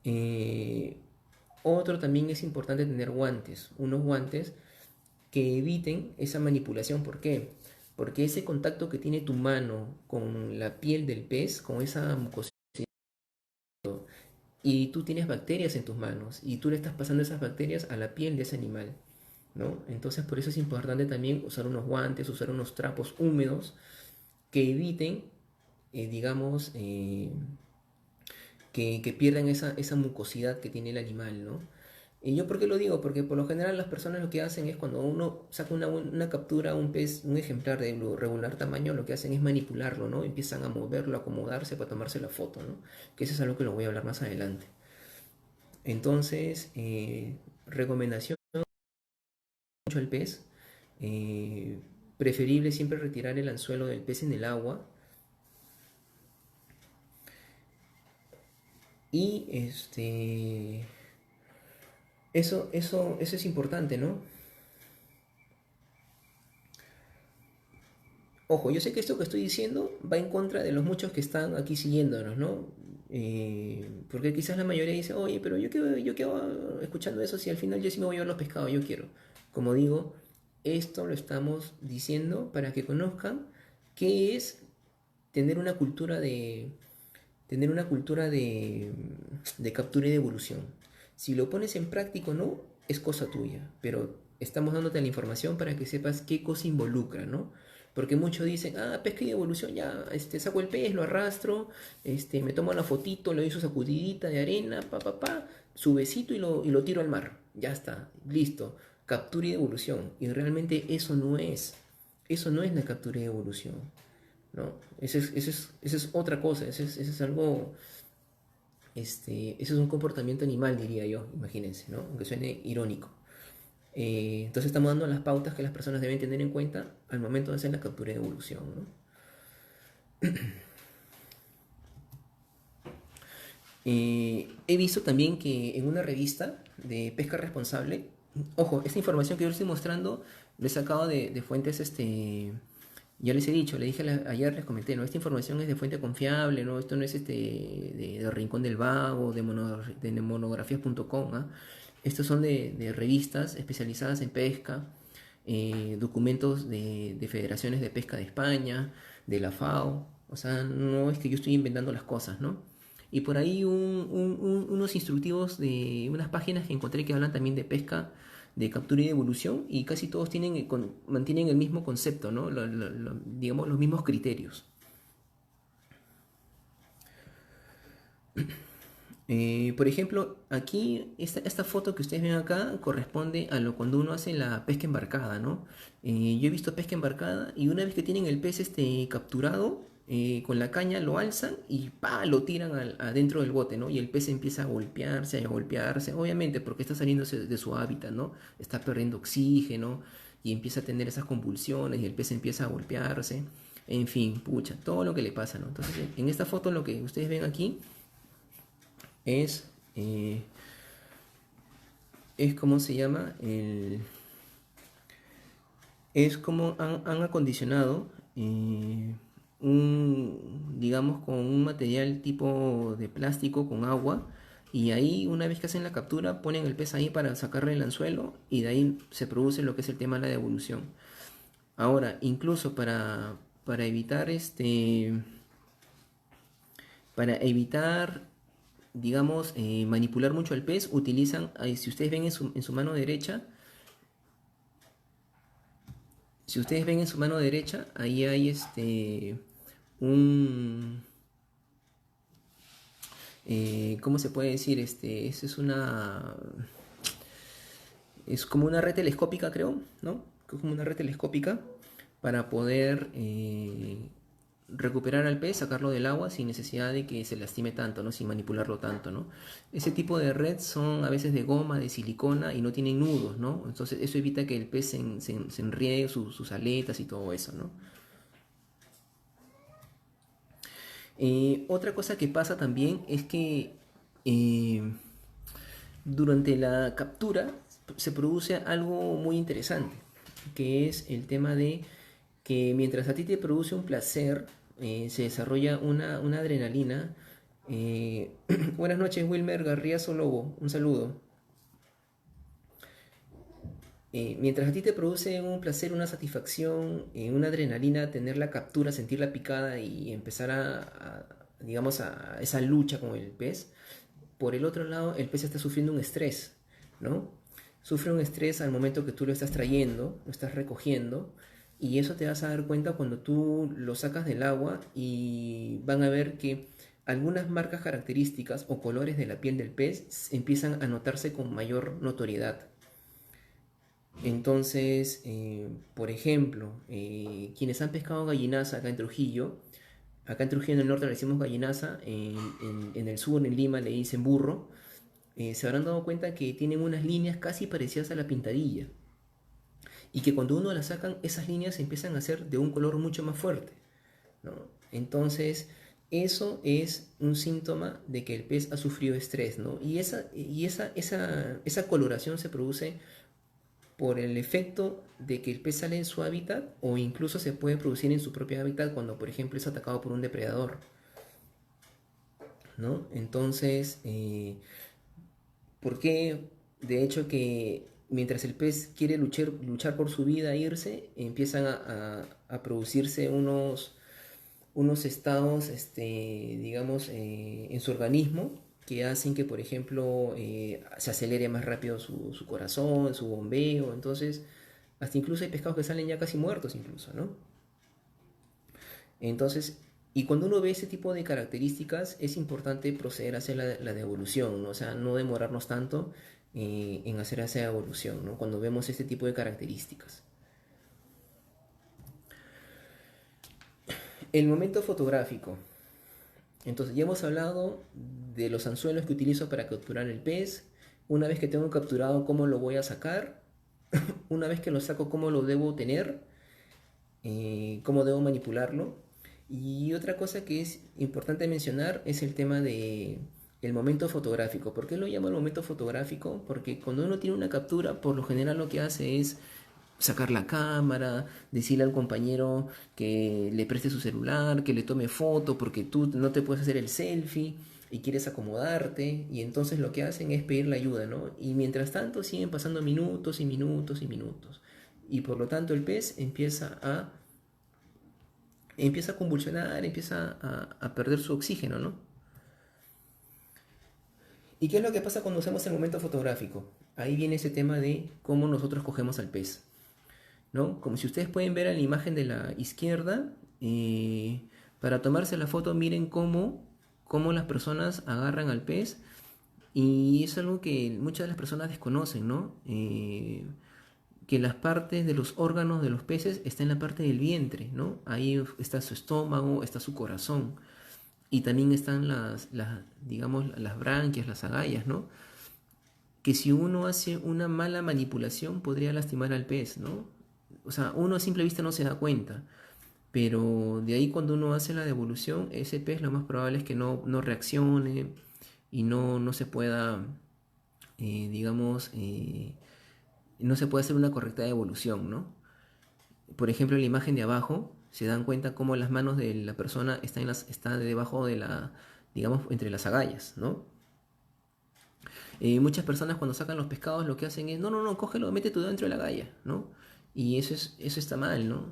Eh, Otro también es importante tener guantes, unos guantes que eviten esa manipulación. ¿Por qué? Porque ese contacto que tiene tu mano con la piel del pez, con esa mucosidad, y tú tienes bacterias en tus manos y tú le estás pasando esas bacterias a la piel de ese animal, ¿no? Entonces por eso es importante también usar unos guantes, usar unos trapos húmedos que eviten, digamos, que pierdan esa mucosidad que tiene el animal, ¿no? ¿Y yo por qué lo digo? Porque por lo general las personas lo que hacen es cuando uno saca una captura, un pez, un ejemplar de regular tamaño, lo que hacen es manipularlo, ¿no? Empiezan a moverlo, a acomodarse para tomarse la foto, ¿no? Que eso es algo que lo voy a hablar más adelante. Entonces, recomendación mucho al pez. eh, Preferible siempre retirar el anzuelo del pez en el agua. Y eso es importante, ¿no? Ojo, yo sé que esto que estoy diciendo va en contra de los muchos que están aquí siguiéndonos, ¿no? Porque quizás la mayoría dice, oye, pero yo quedo escuchando eso si al final yo sí me voy a ver los pescados, yo quiero. Como digo, esto lo estamos diciendo para que conozcan qué es tener una cultura de captura y de evolución. Si lo pones en práctica o no, es cosa tuya, pero estamos dándote la información para que sepas qué cosa involucra, ¿no? Porque muchos dicen, pesca y evolución, ya, saco el pez, lo arrastro, me tomo la fotito, le doy su sacudidita de arena, su besito y lo tiro al mar. Ya está, listo. Captura y evolución. Y realmente eso no es la captura y evolución, ¿no? Eso es otra cosa, eso es algo, eso es un comportamiento animal, diría yo, imagínense, ¿no? Aunque suene irónico. Entonces estamos dando las pautas que las personas deben tener en cuenta al momento de hacer la captura de evolución, ¿no? He visto también que en una revista de pesca responsable, ojo, esta información que yo les estoy mostrando lo he sacado de fuentes, ya les he dicho, le dije ayer, les comenté, ¿no? Esta información es de fuente confiable, ¿no? Esto no es de Rincón del Vago, de monografías.com, ¿ah? Estos son de revistas especializadas en pesca, documentos de federaciones de pesca de España, de la FAO, o sea, no es que yo estoy inventando las cosas, ¿no? Y por ahí unos instructivos de unas páginas que encontré que hablan también de pesca, de captura y de evolución, y casi todos mantienen el mismo concepto, ¿no? Digamos, los mismos criterios. Por ejemplo, aquí esta foto que ustedes ven acá corresponde a lo cuando uno hace la pesca embarcada, ¿no? Yo he visto pesca embarcada y una vez que tienen el pez capturado, con la caña lo alzan y ¡pa! Lo tiran adentro del bote, ¿no? Y el pez empieza a golpearse, obviamente porque está saliendo de su hábitat, ¿no? Está perdiendo oxígeno y empieza a tener esas convulsiones y el pez empieza a golpearse. En fin, pucha, todo lo que le pasa, ¿no? Entonces, en esta foto lo que ustedes ven aquí es, ¿cómo se llama? Es como han acondicionado digamos, con un material tipo de plástico con agua. Y ahí, una vez que hacen la captura, ponen el pez ahí para sacarle el anzuelo y de ahí se produce lo que es el tema de la devolución. Ahora, incluso para evitar para evitar, digamos, manipular mucho al pez, utilizan, si ustedes ven en su mano derecha, si ustedes ven en su mano derecha, ahí hay un, ¿cómo se puede decir? Eso es como una red telescópica, creo, ¿no? Es como una red telescópica para poder recuperar al pez, sacarlo del agua sin necesidad de que se lastime tanto, ¿no? Sin manipularlo tanto, ¿no? Ese tipo de red son a veces de goma, de silicona y no tienen nudos, ¿no? Entonces eso evita que el pez se enriegue sus aletas y todo eso, ¿no? Otra cosa que pasa también es que eh, durante la captura se produce algo muy interesante, que es el tema de que mientras a ti te produce un placer, se desarrolla una adrenalina. Buenas noches, Wilmer Garriazo Lobo, un saludo. Mientras a ti te produce un placer, una satisfacción, una adrenalina, tener la captura, sentir la picada y empezar digamos, a esa lucha con el pez, por el otro lado, el pez está sufriendo un estrés, ¿no? Sufre un estrés al momento que tú lo estás trayendo, lo estás recogiendo, y eso te vas a dar cuenta cuando tú lo sacas del agua y van a ver que algunas marcas características o colores de la piel del pez empiezan a notarse con mayor notoriedad. Entonces, por ejemplo, quienes han pescado gallinaza acá en Trujillo en el norte le decimos gallinaza, en el sur, en Lima, le dicen burro, se habrán dado cuenta que tienen unas líneas casi parecidas a la pintadilla. Y que cuando uno las sacan, esas líneas empiezan a ser de un color mucho más fuerte, ¿no? Entonces, eso es un síntoma de que el pez ha sufrido estrés, ¿no? Y esa coloración se produce por el efecto de que el pez sale de su hábitat o incluso se puede producir en su propio hábitat cuando, por ejemplo, es atacado por un depredador, ¿no? Entonces, ¿por qué? De hecho que mientras el pez quiere luchar por su vida e irse, empiezan a producirse unos estados, digamos, en su organismo que hacen que, por ejemplo, se acelere más rápido su corazón, su bombeo. Entonces, hasta incluso hay pescados que salen ya casi muertos incluso, ¿no? Entonces, y cuando uno ve ese tipo de características, es importante proceder a hacer la devolución, ¿no? O sea, no demorarnos tanto en hacer esa evolución, ¿no? Cuando vemos este tipo de características. El momento fotográfico. Entonces, ya hemos hablado de los anzuelos que utilizo para capturar el pez. Una vez que tengo capturado, cómo lo voy a sacar. Una vez que lo saco, cómo lo debo tener. Cómo debo manipularlo. Y otra cosa que es importante mencionar es el tema de el momento fotográfico. ¿Por qué lo llamo el momento fotográfico? Porque cuando uno tiene una captura, por lo general lo que hace es sacar la cámara, decirle al compañero que le preste su celular, que le tome foto, porque tú no te puedes hacer el selfie y quieres acomodarte, y entonces lo que hacen es pedir la ayuda, ¿no? Y mientras tanto siguen pasando minutos y minutos y minutos. Y por lo tanto el pez empieza a convulsionar, empieza a perder su oxígeno, ¿no? ¿Y qué es lo que pasa cuando hacemos el momento fotográfico? Ahí viene ese tema de cómo nosotros cogemos al pez, ¿no? Como si ustedes pueden ver en la imagen de la izquierda, para tomarse la foto miren cómo las personas agarran al pez, y es algo que muchas de las personas desconocen, ¿no? Que las partes de los órganos de los peces están en la parte del vientre, ¿no? Ahí está su estómago, está su corazón, y también están digamos, las branquias, las agallas, ¿no? Que si uno hace una mala manipulación podría lastimar al pez, ¿no? O sea, uno a simple vista no se da cuenta, pero de ahí cuando uno hace la devolución, ese pez lo más probable es que no reaccione y no se pueda, digamos, no se puede hacer una correcta devolución, ¿no? Por ejemplo, en la imagen de abajo, se dan cuenta cómo las manos de la persona están debajo de digamos, entre las agallas, ¿no? Muchas personas cuando sacan los pescados lo que hacen es, no, cógelo, mete tu dedo dentro de la galla, ¿no? Y eso está mal, ¿no?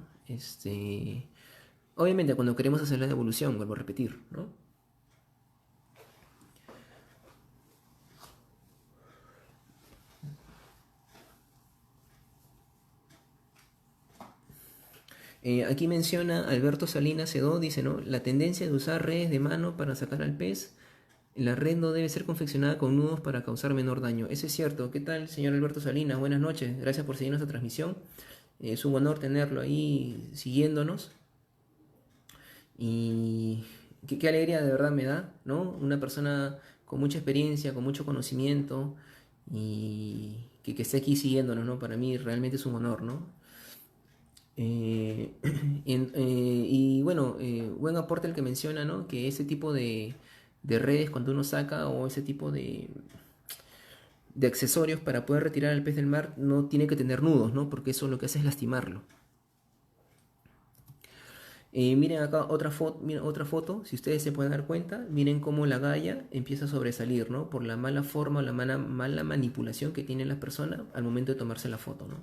Obviamente cuando queremos hacer la devolución, vuelvo a repetir, ¿no? Aquí menciona Alberto Salinas Sedó, dice, ¿no? La tendencia de usar redes de mano para sacar al pez, la red no debe ser confeccionada con nudos para causar menor daño. Eso es cierto. ¿Qué tal, señor Alberto Salinas? Buenas noches. Gracias por seguir nuestra transmisión. Es un honor tenerlo ahí siguiéndonos. Y qué alegría de verdad me da, ¿no? Una persona con mucha experiencia, con mucho conocimiento y que esté aquí siguiéndonos, ¿no? Para mí realmente es un honor, ¿no? Y bueno, buen aporte el que menciona, ¿no? Que ese tipo de redes cuando uno saca, o ese tipo de accesorios para poder retirar al pez del mar, no tiene que tener nudos, ¿no? Porque eso lo que hace es lastimarlo. Miren acá otra foto, si ustedes se pueden dar cuenta, miren cómo la galla empieza a sobresalir, ¿no? Por la mala forma o la mala manipulación que tiene la persona al momento de tomarse la foto, ¿no?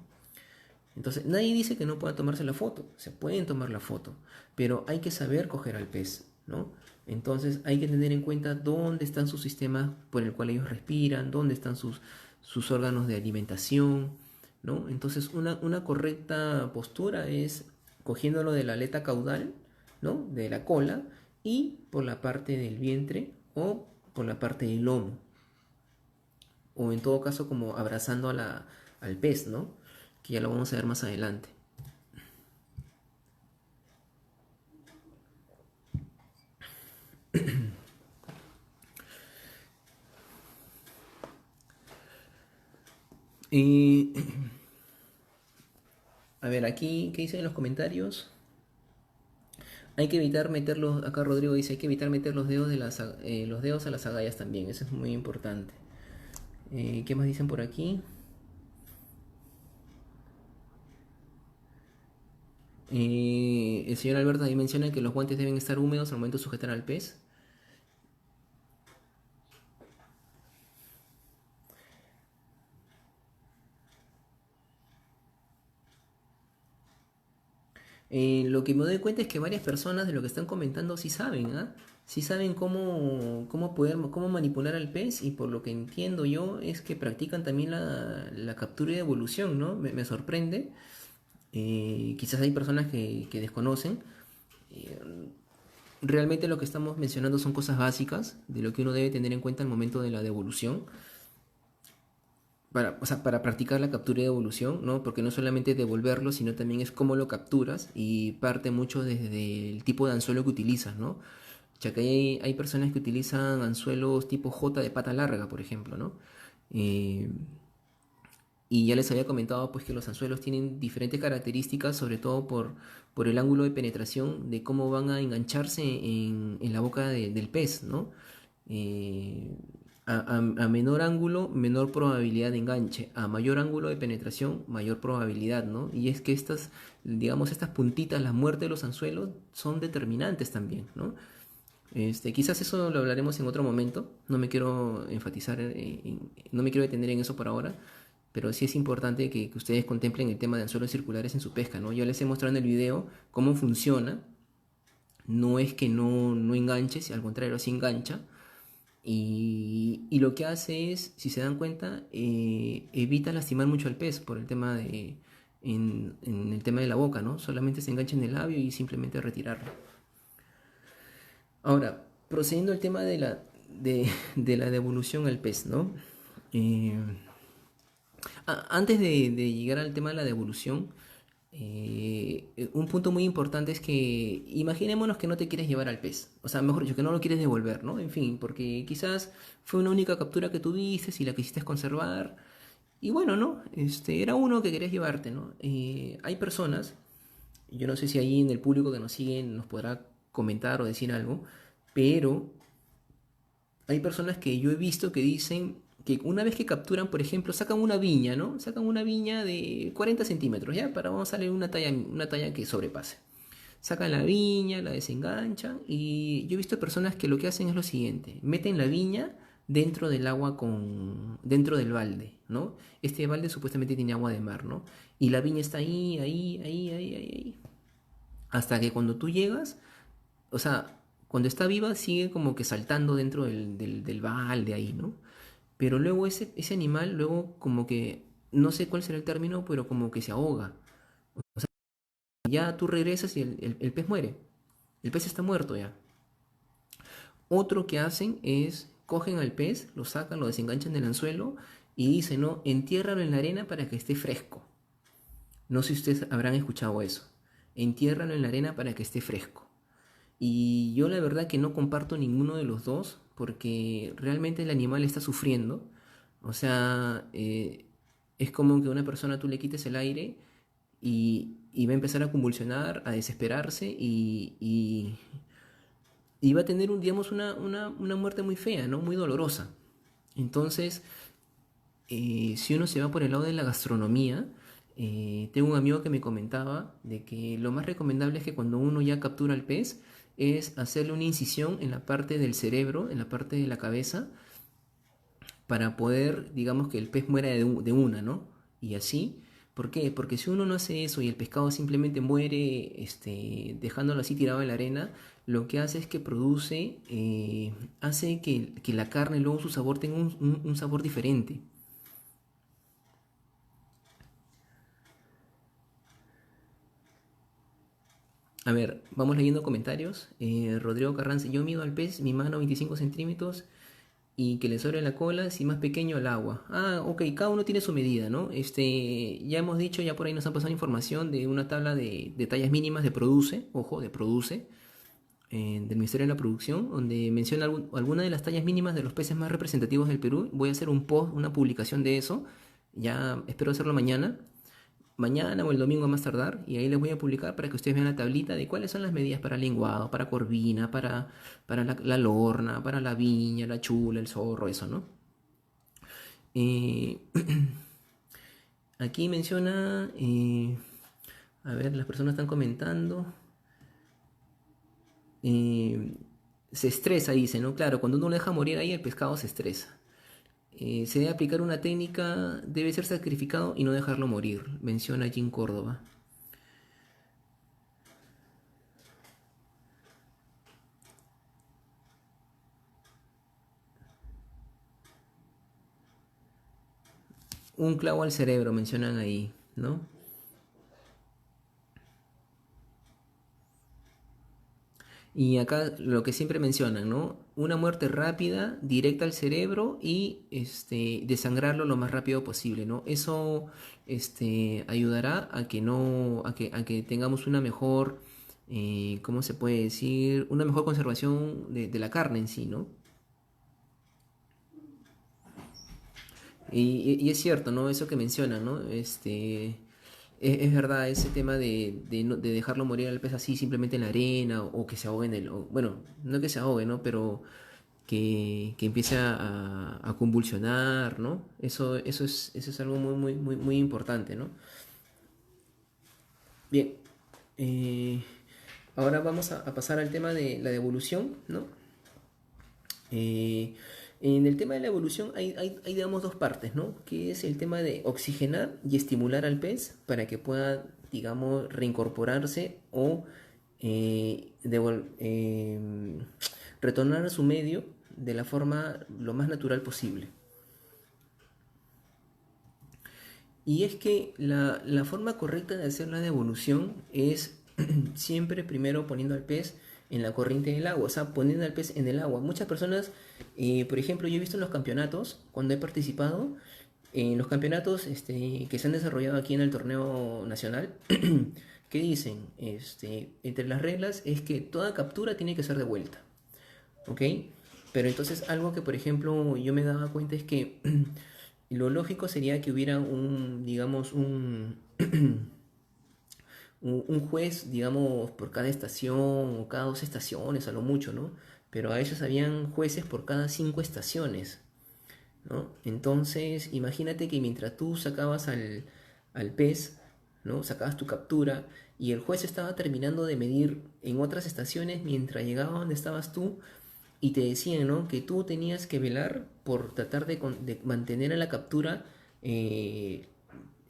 Entonces, nadie dice que no pueda tomarse la foto, se pueden tomar la foto, pero hay que saber coger al pez, ¿no? Entonces, hay que tener en cuenta dónde están sus sistemas por el cual ellos respiran, dónde están sus órganos de alimentación, ¿no? Entonces, una correcta postura es cogiéndolo de la aleta caudal, ¿no? De la cola, y por la parte del vientre o por la parte del lomo, o en todo caso como abrazando al pez, ¿no? Que ya lo vamos a ver más adelante. Y a ver, aquí, ¿qué dicen en los comentarios? Hay que evitar meterlos, acá Rodrigo dice, hay que evitar meter los dedos, los dedos a las agallas también, eso es muy importante. ¿Qué más dicen por aquí? El señor Alberto ahí menciona que los guantes deben estar húmedos al momento de sujetar al pez. Lo que me doy cuenta es que varias personas de lo que están comentando sí saben, ¿ah? Sí saben cómo manipular al pez, y por lo que entiendo yo es que practican también la captura y devolución, ¿no? Me sorprende. Quizás hay personas que desconocen. Eh, Realmente lo que estamos mencionando son cosas básicas de lo que uno debe tener en cuenta al momento de la devolución. O sea, para practicar la captura y devolución, ¿no? Porque no solamente devolverlo, sino también es cómo lo capturas, y parte mucho desde el tipo de anzuelo que utilizas, ¿no? Ya que hay personas que utilizan anzuelos tipo J de pata larga, por ejemplo, ¿no? Eh, y ya les había comentado pues que los anzuelos tienen diferentes características, sobre todo por el ángulo de penetración de cómo van a engancharse en la boca del pez, ¿no? Eh, a menor ángulo, menor probabilidad de enganche. A mayor ángulo de penetración, mayor probabilidad, ¿no? Y es que estas, digamos, estas puntitas, la muerte de los anzuelos, son determinantes también, ¿no? Quizás eso lo hablaremos en otro momento. No me quiero enfatizar, no me quiero detener en eso por ahora. Pero sí es importante que ustedes contemplen el tema de anzuelos circulares en su pesca, ¿no? Yo les he mostrado en el video cómo funciona. No es que no enganche, al contrario, sí engancha. Y lo que hace es, si se dan cuenta, evita lastimar mucho al pez por el tema en el tema de la boca, ¿no? Solamente se engancha en el labio y simplemente retirarlo. Ahora, procediendo al tema de la devolución al pez, ¿no? Eh, Antes de llegar al tema de la devolución, un punto muy importante es que imaginémonos que no te quieres llevar al pez, o sea, mejor dicho, que no lo quieres devolver, ¿no? En fin, porque quizás fue una única captura que tuviste, si la quisiste conservar, y bueno, ¿no? Era uno que querías llevarte, ¿no? Hay personas, yo no sé si ahí en el público que nos sigue nos podrá comentar o decir algo, pero hay personas que yo he visto que dicen que una vez que capturan, por ejemplo, sacan una viña, ¿no? Sacan una viña de 40 centímetros, ¿ya? Para vamos a darle una talla que sobrepase. Sacan la viña, la desenganchan y yo he visto personas que lo que hacen es lo siguiente, meten la viña dentro del agua dentro del balde, ¿no? Este balde supuestamente tiene agua de mar, ¿no? Y la viña está ahí, hasta que cuando tú llegas, o sea, cuando está viva sigue como que saltando dentro del balde ahí, ¿no? Pero luego ese animal, luego como que, no sé cuál será el término, pero como que se ahoga. O sea, ya tú regresas y el pez muere. El pez está muerto ya. Otro que hacen es, cogen al pez, lo sacan, lo desenganchan del anzuelo y dicen, no, entiérralo en la arena para que esté fresco. No sé si ustedes habrán escuchado eso. Entiérralo en la arena para que esté fresco. Y yo la verdad que no comparto ninguno de los dos porque realmente el animal está sufriendo. O sea, es como que a una persona tú le quites el aire y va a empezar a convulsionar, a desesperarse y va a tener, digamos, una muerte muy fea, ¿no? Muy dolorosa. Entonces, si uno se va por el lado de la gastronomía, tengo un amigo que me comentaba de que lo más recomendable es que cuando uno ya captura el pez, es hacerle una incisión en la parte del cerebro, en la parte de la cabeza, para poder, digamos, que el pez muera de una, ¿no? Y así, ¿por qué? Porque si uno no hace eso y el pescado simplemente muere, dejándolo así tirado en la arena, lo que hace es que produce, hace que la carne luego su sabor tenga un sabor diferente. A ver, vamos leyendo comentarios. Rodrigo Carranza, yo mido al pez, mi mano 25 centímetros y que le sobre la cola, si más pequeño al agua. Ah, ok, cada uno tiene su medida, ¿no? Ya hemos dicho, ya por ahí nos han pasado información de una tabla de tallas mínimas de Produce, ojo, de Produce, del Ministerio de la Producción, donde menciona algunas de las tallas mínimas de los peces más representativos del Perú. Voy a hacer un post, una publicación de eso. Ya espero hacerlo mañana o el domingo a más tardar, y ahí les voy a publicar para que ustedes vean la tablita de cuáles son las medidas para lenguado, para corvina, para la lorna, para la viña, la chula, el zorro, eso, ¿no? Eh, Aquí menciona, a ver, las personas están comentando, eh, se estresa, dice, ¿no? Claro, cuando uno lo deja morir ahí, el pescado se estresa. Se debe aplicar una técnica, debe ser sacrificado y no dejarlo morir, menciona Jim Córdoba. Un clavo al cerebro, mencionan ahí, ¿no? Y acá lo que siempre mencionan, ¿no? Una muerte rápida, directa al cerebro y desangrarlo lo más rápido posible, ¿no? Eso ayudará a que no, a que tengamos una mejor, ¿cómo se puede decir? Una mejor conservación de la carne en sí, ¿no? Y es cierto, ¿no? Eso que mencionan, ¿no? Es verdad ese tema de dejarlo morir al pez así simplemente en la arena o que se ahogue bueno, no que se ahogue, ¿no? Pero que empiece a convulsionar, ¿no? Eso es algo muy importante, ¿no? Bien, eh, ahora vamos a pasar al tema de la devolución, ¿no? Eh, en el tema de la evolución hay, digamos, dos partes, ¿no? Que es el tema de oxigenar y estimular al pez para que pueda, digamos, reincorporarse o retornar a su medio de la forma lo más natural posible. Y es que la forma correcta de hacer la devolución es siempre primero poniendo al pez en la corriente del agua, o sea, poniendo al pez en el agua. Muchas personas, por ejemplo, yo he visto en los campeonatos, cuando he participado, en los campeonatos que se han desarrollado aquí en el torneo nacional, ¿qué dicen? Entre las reglas es que toda captura tiene que ser devuelta, ¿ok? Pero entonces algo que, por ejemplo, yo me daba cuenta es que lo lógico sería que hubiera digamos, un juez, digamos, por cada estación o cada dos estaciones a lo mucho, ¿no? Pero a ellos habían jueces por cada cinco estaciones, ¿no? Entonces, imagínate que mientras tú sacabas al pez, ¿no? Sacabas tu captura y el juez estaba terminando de medir en otras estaciones mientras llegaba donde estabas tú y te decían, ¿no? Que tú tenías que velar por tratar de mantener a la captura eh,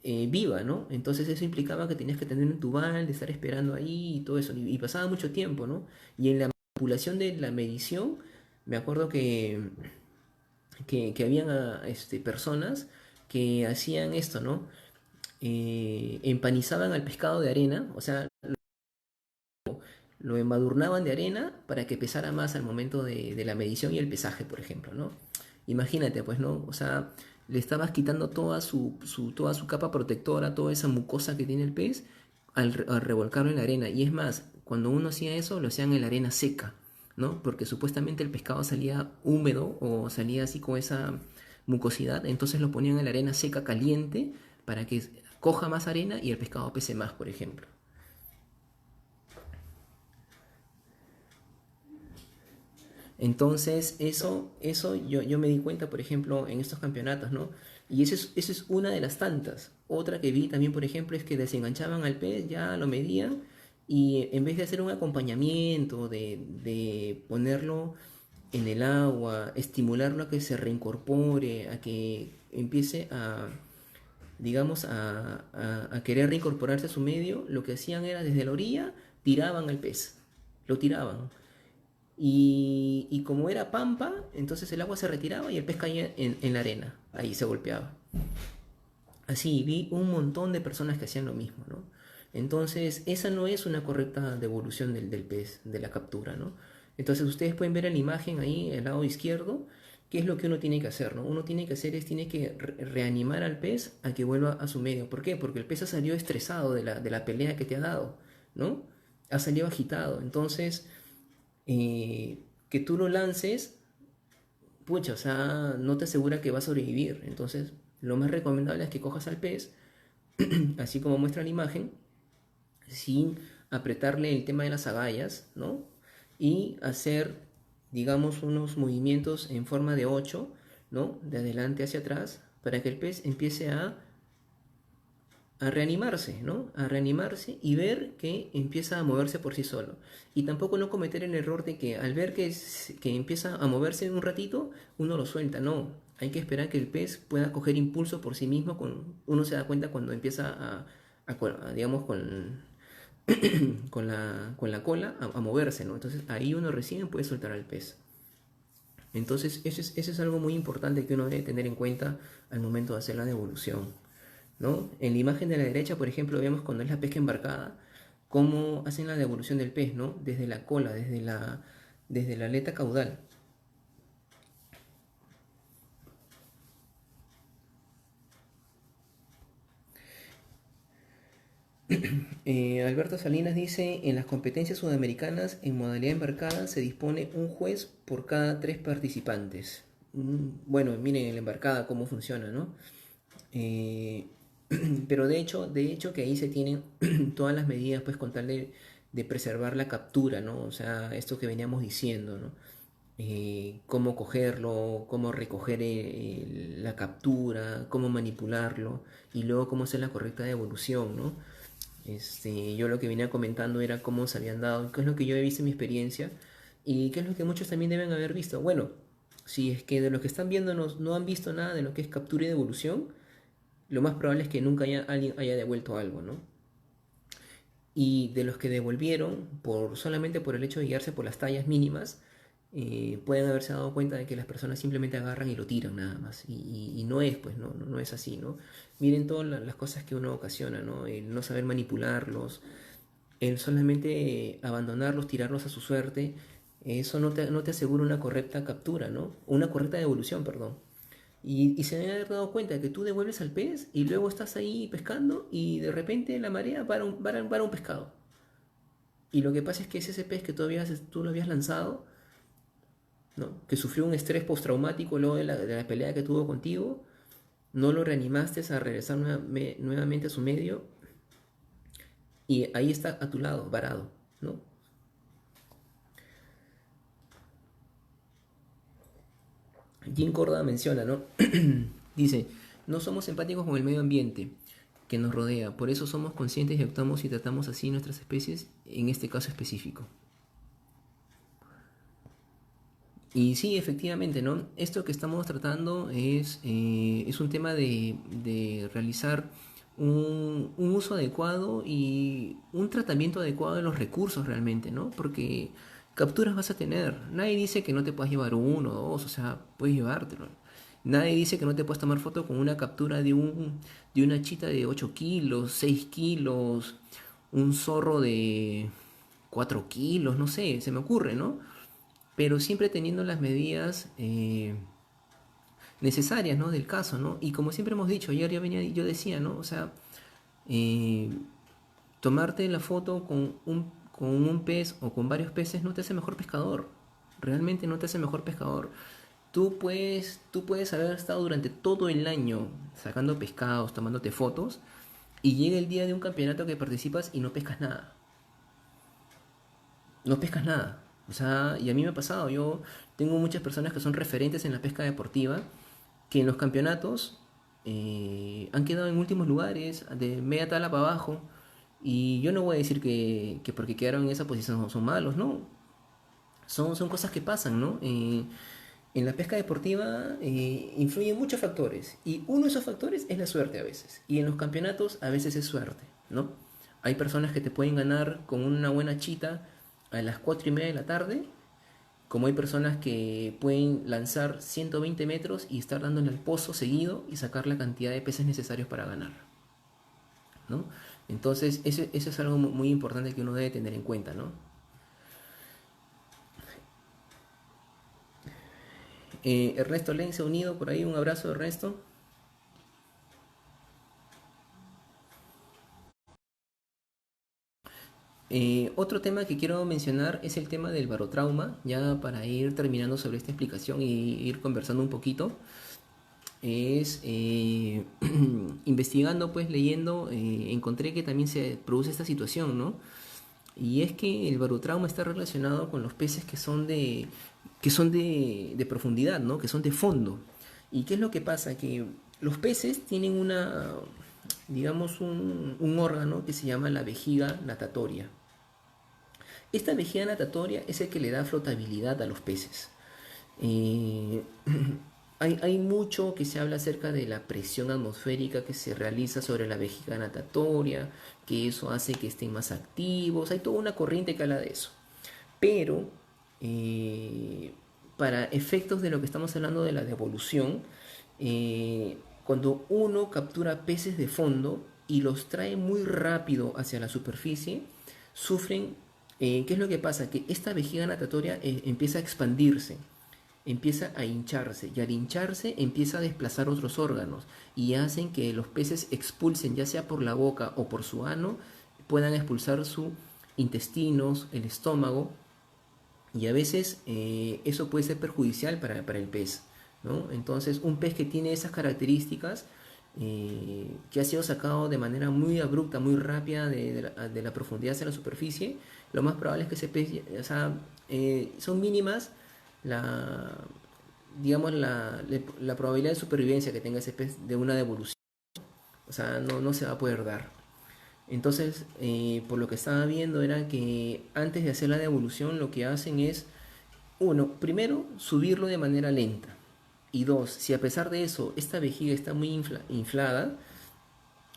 viva, ¿no? Entonces eso implicaba que tenías que tener un tubal, de estar esperando ahí y todo eso. Y pasaba mucho tiempo, ¿no? Y en la manipulación de la medición, me acuerdo que habían personas que hacían esto, ¿no? Empanizaban al pescado de arena, o sea, lo embadurnaban de arena para que pesara más al momento de la medición y el pesaje, por ejemplo, ¿no? Imagínate, pues, ¿no? O sea, le estabas quitando toda su capa protectora, toda esa mucosa que tiene el pez al revolcarlo en la arena. Y es más, cuando uno hacía eso, lo hacían en la arena seca, ¿no? Porque supuestamente el pescado salía húmedo o salía así con esa mucosidad, entonces lo ponían en la arena seca caliente para que coja más arena y el pescado pese más, por ejemplo. Entonces, eso yo me di cuenta, por ejemplo, en estos campeonatos, ¿no? Y eso es una de las tantas. Otra que vi también, por ejemplo, es que desenganchaban al pez, ya lo medían, y en vez de hacer un acompañamiento, de ponerlo en el agua, estimularlo a que se reincorpore, a que empiece digamos, a querer reincorporarse a su medio, lo que hacían era desde la orilla, tiraban al pez, lo tiraban. Y como era pampa, entonces el agua se retiraba y el pez caía en la arena. Ahí se golpeaba. Así vi un montón de personas que hacían lo mismo, ¿no? Entonces, esa no es una correcta devolución del pez, de la captura, ¿no? Entonces, ustedes pueden ver en la imagen ahí, el lado izquierdo, qué es lo que uno tiene que hacer, ¿no? Uno tiene que hacer tiene que reanimar al pez a que vuelva a su medio. ¿Por qué? Porque el pez ha salido estresado de la pelea que te ha dado, ¿no? Ha salido agitado. Entonces, que tú lo lances, pucha, o sea, no te asegura que va a sobrevivir. Entonces, lo más recomendable es que cojas al pez, así como muestra la imagen, sin apretarle el tema de las agallas, ¿no? Y hacer, digamos, unos movimientos en forma de 8, ¿no? De adelante hacia atrás, para que el pez empiece a reanimarse, ¿no? A reanimarse y ver que empieza a moverse por sí solo. Y tampoco no cometer el error de que al ver que empieza a moverse en un ratito, uno lo suelta. No, hay que esperar que el pez pueda coger impulso por sí mismo. Uno se da cuenta cuando empieza digamos, con la cola a moverse, ¿no? Entonces ahí uno recién puede soltar al pez. Entonces eso es algo muy importante que uno debe tener en cuenta al momento de hacer la devolución, ¿no? En la imagen de la derecha, por ejemplo, vemos cuando es la pesca embarcada, cómo hacen la devolución del pez, ¿no? Desde la cola, desde la aleta caudal. Alberto Salinas dice, en las competencias sudamericanas, en modalidad embarcada, se dispone un juez por cada tres participantes. Bueno, miren en la embarcada cómo funciona, ¿no? Eh, pero de hecho que ahí se tienen todas las medidas, pues con tal de preservar la captura, ¿no? O sea, esto que veníamos diciendo, ¿no? cómo cogerlo, cómo recoger la captura, cómo manipularlo y luego cómo hacer la correcta devolución, ¿no? Yo lo que venía comentando era cómo se habían dado, qué es lo que yo he visto en mi experiencia y qué es lo que muchos también deben haber visto. Bueno, si es que de los que están viéndonos no han visto nada de lo que es captura y devolución, lo más probable es que nunca alguien haya devuelto algo, ¿no? Y de los que devolvieron, solamente por el hecho de guiarse por las tallas mínimas, pueden haberse dado cuenta de que las personas simplemente agarran y lo tiran nada más. Y no es, pues, no es así, ¿no? Miren todas las cosas que uno ocasiona, ¿no? El no saber manipularlos, el solamente abandonarlos, tirarlos a su suerte, eso no te asegura una correcta captura, ¿no? Una correcta devolución, perdón. Y se deben haber dado cuenta que tú devuelves al pez y luego estás ahí pescando y de repente la marea para un pescado. Y lo que pasa es que es ese pez que tú lo habías lanzado, ¿no? Que sufrió un estrés postraumático luego de la pelea que tuvo contigo, no lo reanimaste a regresar nuevamente a su medio y ahí está a tu lado, varado, ¿no? Jim Corda menciona, ¿no? Dice, no somos empáticos con el medio ambiente que nos rodea, por eso somos conscientes y actuamos y tratamos así nuestras especies, en este caso específico. Y sí, efectivamente, ¿no? Esto que estamos tratando es un tema de realizar un uso adecuado y un tratamiento adecuado de los recursos realmente, ¿no? Porque capturas vas a tener. Nadie dice que no te puedas llevar uno o dos, o sea, puedes llevártelo. Nadie dice que no te puedes tomar foto con una captura de una chita de 8 kilos, 6 kilos, un zorro de 4 kilos, no sé, se me ocurre, ¿no? Pero siempre teniendo las medidas necesarias, ¿no? Del caso, ¿no? Y como siempre hemos dicho, ayer yo decía, ¿no? O sea, eh, tomarte la foto con un pez o con varios peces no te hace mejor pescador. Realmente no te hace mejor pescador. Tú puedes haber estado durante todo el año sacando pescados, tomándote fotos, y llega el día de un campeonato que participas y no pescas nada. No pescas nada. O sea, y a mí me ha pasado, yo tengo muchas personas que son referentes en la pesca deportiva, que en los campeonatos han quedado en últimos lugares, de media tabla para abajo, y yo no voy a decir que porque quedaron en esa posición son malos, no, son cosas que pasan, ¿no? En la pesca deportiva influyen muchos factores, y uno de esos factores es la suerte a veces, y en los campeonatos a veces es suerte, ¿no? Hay personas que te pueden ganar con una buena chita a las 4:30 de la tarde, como hay personas que pueden lanzar 120 metros y estar dándole al pozo seguido y sacar la cantidad de peces necesarios para ganar, ¿no? Entonces, eso es algo muy importante que uno debe tener en cuenta, ¿no? Ernesto Len se ha unido por ahí, un abrazo, Ernesto. Otro tema que quiero mencionar es el tema del barotrauma, ya para ir terminando sobre esta explicación y ir conversando un poquito. Es investigando, pues leyendo, encontré que también se produce esta situación, ¿no? Y es que el barotrauma está relacionado con los peces que son de profundidad, ¿no? Que son de fondo. ¿Y qué es lo que pasa? Que los peces tienen digamos, un órgano que se llama la vejiga natatoria. Esta vejiga natatoria es el que le da flotabilidad a los peces. Eh, hay mucho que se habla acerca de la presión atmosférica que se realiza sobre la vejiga natatoria, que eso hace que estén más activos. Hay toda una corriente que habla de eso. Pero eh, para efectos de lo que estamos hablando de la devolución, cuando uno captura peces de fondo y los trae muy rápido hacia la superficie, sufren. ¿Qué es lo que pasa? Que esta vejiga natatoria empieza a expandirse, empieza a hincharse, y al hincharse empieza a desplazar otros órganos y hacen que los peces expulsen, ya sea por la boca o por su ano, puedan expulsar sus intestinos, el estómago, y a veces eso puede ser perjudicial para el pez, ¿no? Entonces, un pez que tiene esas características, que ha sido sacado de manera muy abrupta, muy rápida de la profundidad hacia la superficie, lo más probable es que ese pez, o sea, son mínimas, la digamos, la probabilidad de supervivencia que tenga ese pez de una devolución. O sea, no se va a poder dar. Entonces, por lo que estaba viendo era que antes de hacer la devolución lo que hacen es, uno, primero, subirlo de manera lenta. Y dos, si a pesar de eso esta vejiga está muy inflada,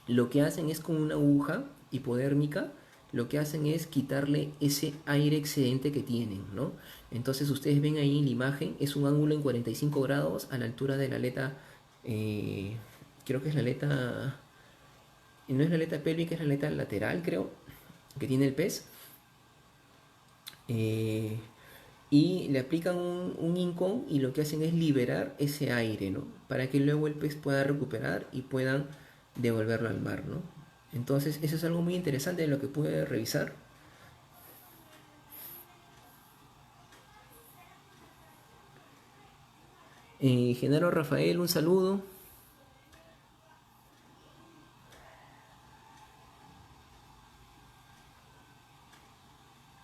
lo que hacen es con una aguja hipodérmica, lo que hacen es quitarle ese aire excedente que tienen, ¿no? Entonces ustedes ven ahí en la imagen, es un ángulo en 45 grados a la altura de la aleta, eh, creo que es la aleta, no es la aleta pélvica, es la aleta lateral, creo, que tiene el pez. Eh, y le aplican un incón y lo que hacen es liberar ese aire, ¿no? Para que luego el pez pueda recuperar y puedan devolverlo al mar, ¿no? Entonces, eso es algo muy interesante de lo que pude revisar. Genaro Rafael, un saludo.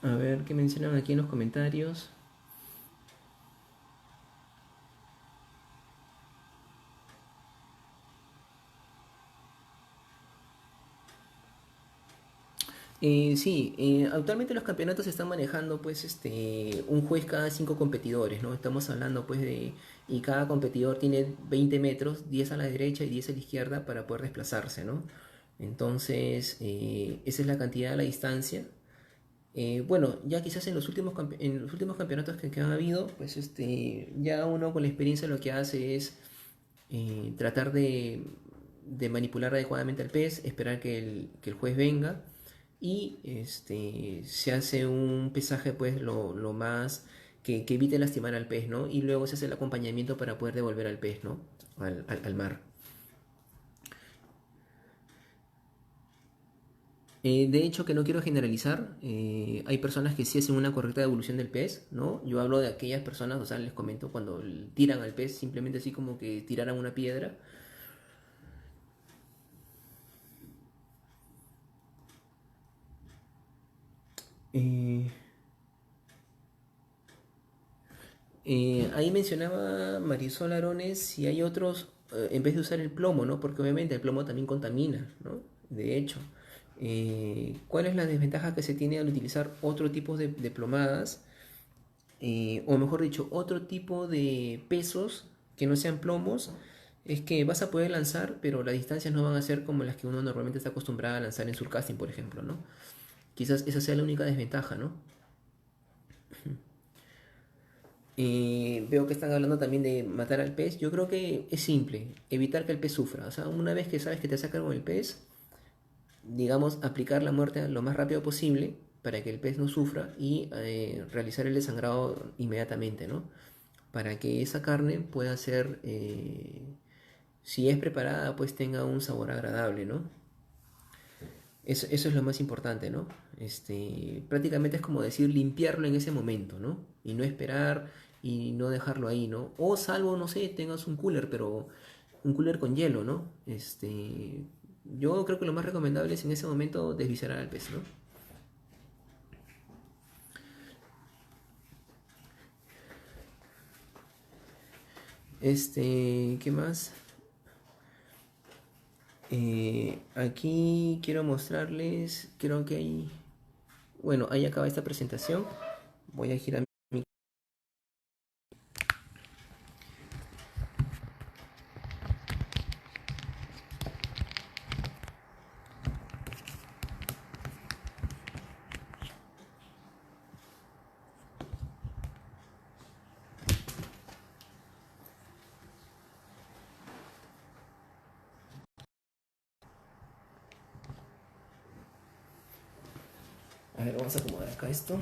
A ver qué mencionan aquí en los comentarios. Sí, actualmente los campeonatos se están manejando pues un juez cada 5 competidores, ¿no? Estamos hablando pues de, y cada competidor tiene 20 metros, 10 a la derecha y 10 a la izquierda para poder desplazarse, ¿no? Entonces, esa es la cantidad, la distancia. Bueno, ya quizás en los últimos campeonatos que han habido, pues ya uno con la experiencia lo que hace es tratar de manipular adecuadamente al pez, esperar que el juez venga y se hace un pesaje pues lo más que evite lastimar al pez, ¿no? Y luego se hace el acompañamiento para poder devolver al pez, ¿no? Al mar. De hecho, que no quiero generalizar, hay personas que sí hacen una correcta devolución del pez, ¿no? Yo hablo de aquellas personas, o sea, les comento cuando tiran al pez, simplemente así como que tiraran una piedra. Eh, Ahí mencionaba Marisol Arones si hay otros, en vez de usar el plomo, ¿no? Porque obviamente el plomo también contamina, ¿no? De hecho, ¿cuál es la desventaja que se tiene al utilizar otro tipo de plomadas? O mejor dicho, otro tipo de pesos que no sean plomos, es que vas a poder lanzar, pero las distancias no van a ser como las que uno normalmente está acostumbrado a lanzar en surcasting, por ejemplo, ¿no? Quizás esa sea la única desventaja, ¿no? Veo que están hablando también de matar al pez. Yo creo que es simple, evitar que el pez sufra. O sea, una vez que sabes que te sacan con el pez, digamos, aplicar la muerte lo más rápido posible para que el pez no sufra y realizar el desangrado inmediatamente, ¿no? Para que esa carne pueda ser, si es preparada, pues tenga un sabor agradable, ¿no? Eso es lo más importante, ¿no? Prácticamente es como decir limpiarlo en ese momento, ¿no? Y no esperar y no dejarlo ahí, ¿no? O salvo, no sé, tengas un cooler, pero un cooler con hielo, ¿no? Yo creo que lo más recomendable es en ese momento desviscerar al pez, ¿no? ¿Qué más? Aquí quiero mostrarles, creo que hay, bueno, ahí acaba esta presentación. Voy a girar mi... A ver, vamos a acomodar acá esto.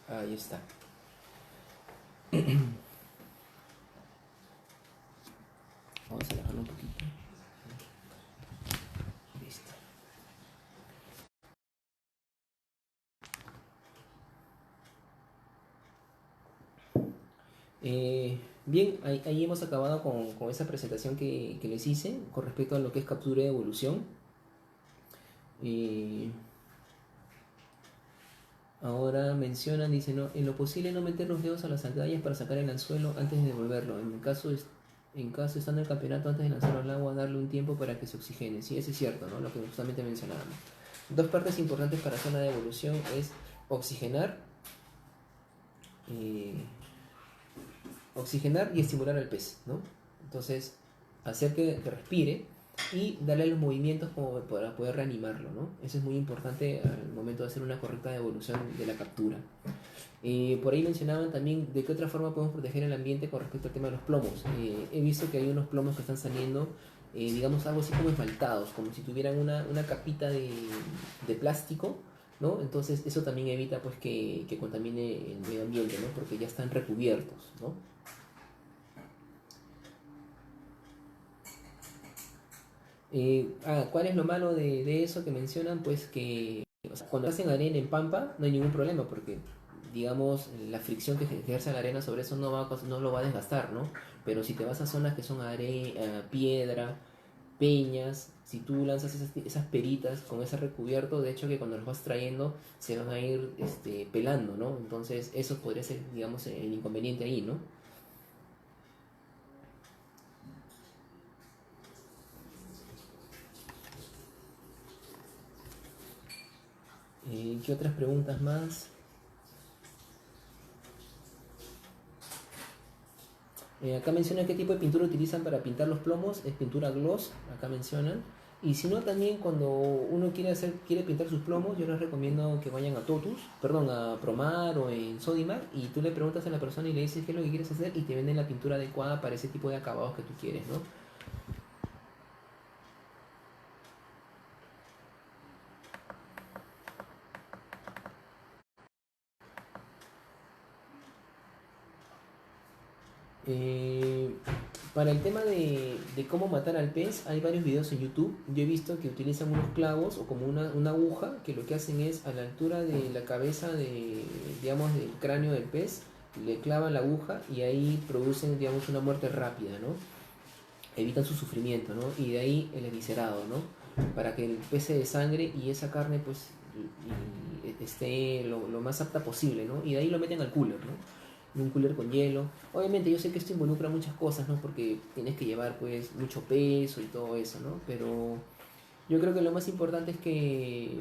Ahí está. Vamos a alejarlo un poquito. Listo. Bien, ahí hemos acabado con esa presentación que les hice con respecto a lo que es captura y evolución. Y ahora mencionan, dice, no, en lo posible no meter los dedos a las agallas para sacar el anzuelo antes de devolverlo. En caso estando en el campeonato antes de lanzarlo al agua, darle un tiempo para que se oxigene. Sí, eso es cierto, ¿no? Lo que justamente mencionábamos. Dos partes importantes para hacer la devolución es oxigenar, eh, oxigenar y estimular al pez, ¿no? Entonces, hacer que respire y darle los movimientos como para poder reanimarlo, ¿no? Eso es muy importante al momento de hacer una correcta devolución de la captura. Por ahí mencionaban también de qué otra forma podemos proteger el ambiente con respecto al tema de los plomos. He visto que hay unos plomos que están saliendo, digamos, algo así como esmaltados, como si tuvieran una capita de plástico, ¿no? Entonces eso también evita pues que contamine el medio ambiente, ¿no? Porque ya están recubiertos, ¿no? ¿Cuál es lo malo de eso que mencionan? Pues que, o sea, cuando hacen arena en pampa no hay ningún problema porque, digamos, la fricción que ejerce la arena sobre eso no lo va a desgastar, ¿no? Pero si te vas a zonas que son piedra, peñas, si tú lanzas esas peritas con ese recubierto, de hecho que cuando los vas trayendo se van a ir pelando, ¿no? Entonces eso podría ser, digamos, el inconveniente ahí, ¿no? ¿Qué otras preguntas más? Acá menciona qué tipo de pintura utilizan para pintar los plomos, es pintura gloss, acá mencionan. Y si no, también cuando uno quiere pintar sus plomos, yo les recomiendo que vayan a Totus, perdón, a Promar o en Sodimar, y tú le preguntas a la persona y le dices qué es lo que quieres hacer y te venden la pintura adecuada para ese tipo de acabados que tú quieres, ¿no? Eh, para el tema de cómo matar al pez, hay varios videos en YouTube. Yo he visto que utilizan unos clavos o como una aguja que lo que hacen es a la altura de la cabeza digamos, del cráneo del pez, le clavan la aguja y ahí producen, digamos, una muerte rápida, ¿no? Evitan su sufrimiento, ¿no? Y de ahí el eviscerado, ¿no? Para que el pez se desangre y esa carne, pues, esté lo más apta posible, ¿no? Y de ahí lo meten al cooler, ¿no? En un cooler con hielo. Obviamente yo sé que esto involucra muchas cosas, ¿no? Porque tienes que llevar pues mucho peso y todo eso, ¿no? Pero yo creo que lo más importante es que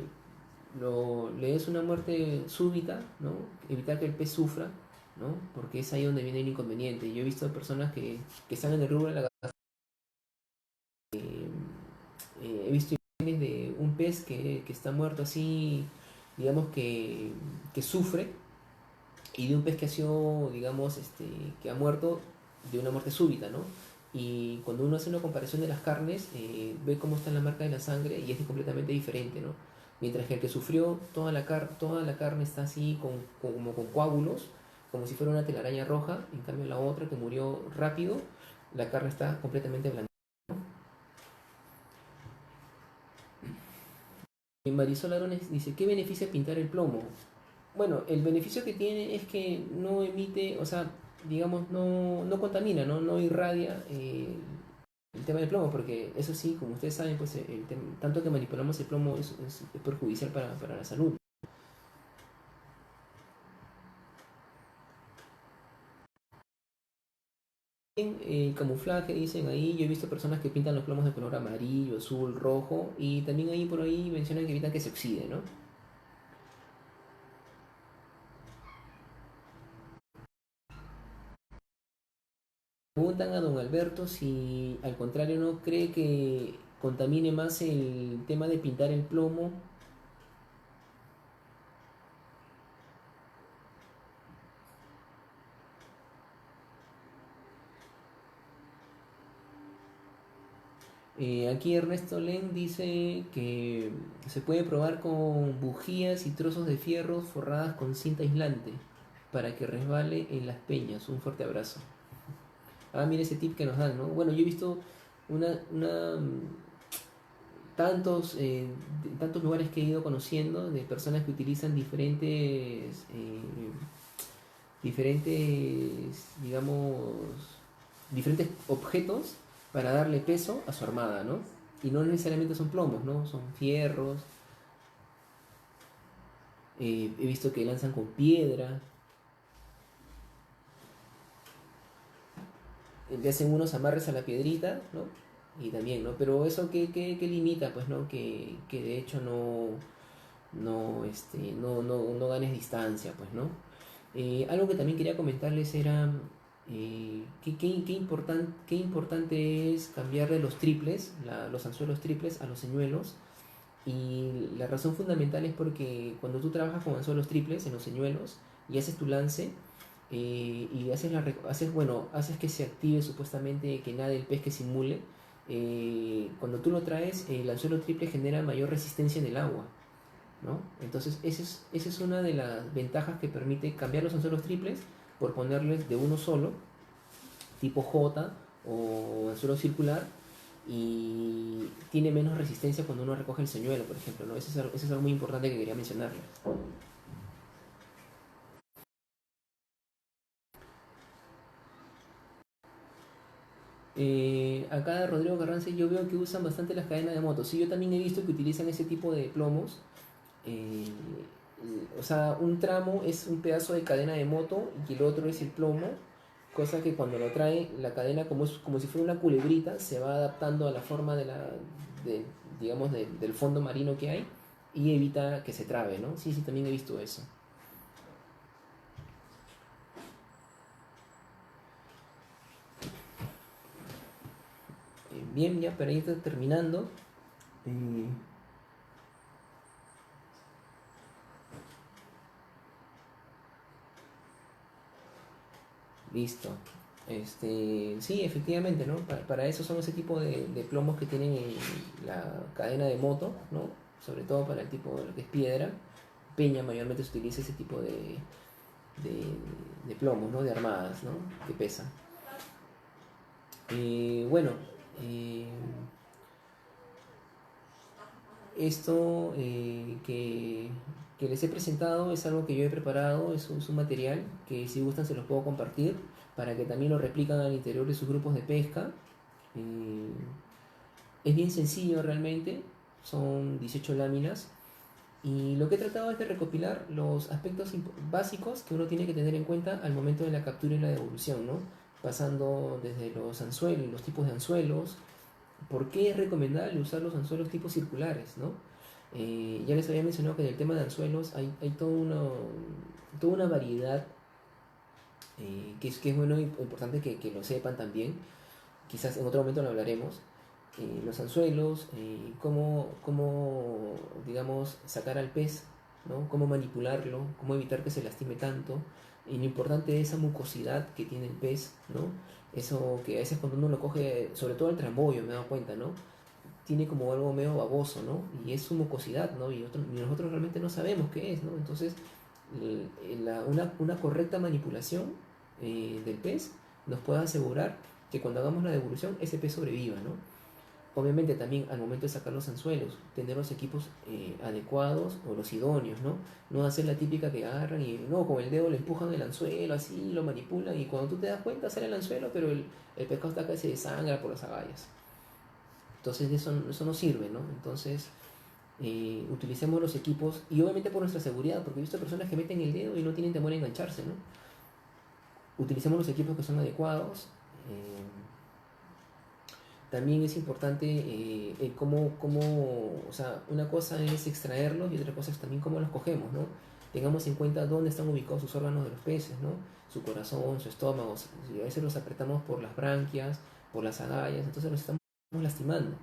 le des una muerte súbita, ¿no? Evitar que el pez sufra, ¿no? Porque es ahí donde viene el inconveniente. Yo he visto personas que están en el rubro de la he visto imágenes de un pez que está muerto así, digamos que sufre, y de un pez que ha sido, digamos, que ha muerto de una muerte súbita, ¿no? Y cuando uno hace una comparación de las carnes, ve cómo está la marca de la sangre y es completamente diferente, ¿no? Mientras que el que sufrió, toda la carne está así como con coágulos, como si fuera una telaraña roja, en cambio la otra que murió rápido, la carne está completamente blanca. Marisol Arones dice, ¿qué beneficia pintar el plomo? Bueno, el beneficio que tiene es que no emite, o sea, digamos, no contamina, no irradia el tema del plomo, porque eso sí, como ustedes saben, pues tanto que manipulamos el plomo es perjudicial para la salud. El camuflaje, dicen ahí, yo he visto personas que pintan los plomos de color amarillo, azul, rojo, y también ahí por ahí mencionan que evitan que se oxide, ¿no? Preguntan a don Alberto si al contrario no cree que contamine más el tema de pintar el plomo. Aquí Ernesto Len dice que se puede probar con bujías y trozos de fierro forradas con cinta aislante para que resbale en las peñas. Un fuerte abrazo. Ah, mira ese tip que nos dan, ¿no? Bueno, yo he visto una tantos lugares que he ido conociendo de personas que utilizan digamos, diferentes objetos para darle peso a su armada, ¿no? Y no necesariamente son plomos, ¿no? Son fierros, He visto que lanzan con piedra, le hacen unos amarres a la piedrita, ¿no? Y también, ¿no? Pero eso que limita, pues, ¿no? Que de hecho no ganes distancia, pues, ¿no? Algo que también quería comentarles era qué importante es cambiarle los triples, los anzuelos triples a los señuelos. Y la razón fundamental es porque cuando tú trabajas con anzuelos triples en los señuelos y haces tu lance, y haces que se active supuestamente, que nade el pez, que simule, cuando tú lo traes, el anzuelo triple genera mayor resistencia en el agua, ¿no? Entonces esa es una de las ventajas que permite cambiar los anzuelos triples por ponerles de uno solo, tipo J o anzuelo circular, y tiene menos resistencia cuando uno recoge el señuelo, por ejemplo, ¿no? Eso es algo muy importante que quería mencionarles. Acá Rodrigo Carranza, yo veo que usan bastante las cadenas de moto. Sí, yo también he visto que utilizan ese tipo de plomos. Eh, o sea, un tramo es un pedazo de cadena de moto y el otro es el plomo, cosa que cuando lo trae la cadena, como si fuera una culebrita, se va adaptando a la forma de, digamos, del fondo marino que hay, y evita que se trabe, ¿no? Sí, sí, también he visto eso. Bien, ya para ir terminando. eh, Listo. Sí, efectivamente, ¿no? Para eso son ese tipo de plomos que tienen en la cadena de moto, ¿no? Sobre todo para el tipo de lo que es piedra. Peña mayormente se utiliza ese tipo de, de plomos, ¿no? De armadas, ¿no? Que pesan. Bueno, eh, esto que les he presentado es algo que yo he preparado, es un material que si gustan se los puedo compartir para que también lo replican al interior de sus grupos de pesca. Eh, es bien sencillo realmente, son 18 láminas, y lo que he tratado es de recopilar los aspectos básicos que uno tiene que tener en cuenta al momento de la captura y la devolución, ¿no? Pasando desde los anzuelos, los tipos de anzuelos, por qué es recomendable usar los anzuelos tipo circulares, ¿no? Ya les había mencionado que en el tema de anzuelos hay toda una variedad, que es bueno y importante que lo sepan también. Quizás en otro momento lo hablaremos. Los anzuelos, cómo, digamos, sacar al pez, ¿no? Cómo manipularlo, cómo evitar que se lastime tanto, y lo importante es esa mucosidad que tiene el pez, ¿no? Eso que a veces cuando uno lo coge, sobre todo el tramboyo, me he dado cuenta, ¿no? Tiene como algo medio baboso, ¿no? Y es su mucosidad, ¿no? Y nosotros realmente no sabemos qué es, ¿no? Entonces, una correcta manipulación del pez nos puede asegurar que cuando hagamos la devolución ese pez sobreviva, ¿no? Obviamente también al momento de sacar los anzuelos, tener los equipos adecuados o los idóneos, ¿no? No hacer la típica que agarran y no, con el dedo le empujan el anzuelo, así lo manipulan, y cuando tú te das cuenta sale el anzuelo, pero el pescado está acá y se desangra por las agallas. Entonces eso no sirve, ¿no? Entonces utilicemos los equipos, y obviamente por nuestra seguridad, porque he visto personas que meten el dedo y no tienen temor a engancharse, ¿no? Utilicemos los equipos que son adecuados. También es importante o sea, una cosa es extraerlos y otra cosa es también cómo los cogemos, ¿no? Tengamos en cuenta dónde están ubicados sus órganos de los peces, ¿no? Su corazón, su estómago. Si a veces los apretamos por las branquias, por las agallas, entonces los estamos lastimando.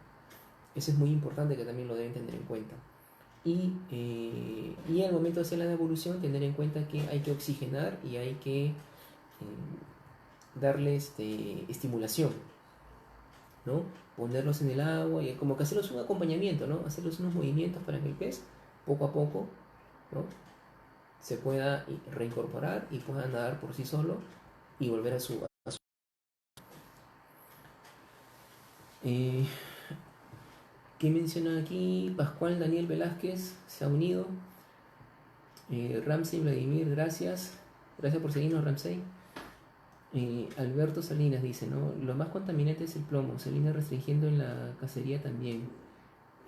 Eso es muy importante, que también lo deben tener en cuenta. Y al momento de hacer la devolución, tener en cuenta que hay que oxigenar y hay que darle estimulación, ¿no? Ponerlos en el agua y como que hacerlos un acompañamiento, ¿no? Hacerlos unos movimientos para que el pez, poco a poco, ¿no? Se pueda reincorporar y pueda nadar por sí solo y volver a su... Eh, ¿Qué menciona aquí? Pascual Daniel Velázquez se ha unido. Ramsey Vladimir, gracias. Gracias por seguirnos, Ramsey. Alberto Salinas dice, ¿no? Lo más contaminante es el plomo, se viene restringiendo en la cacería también.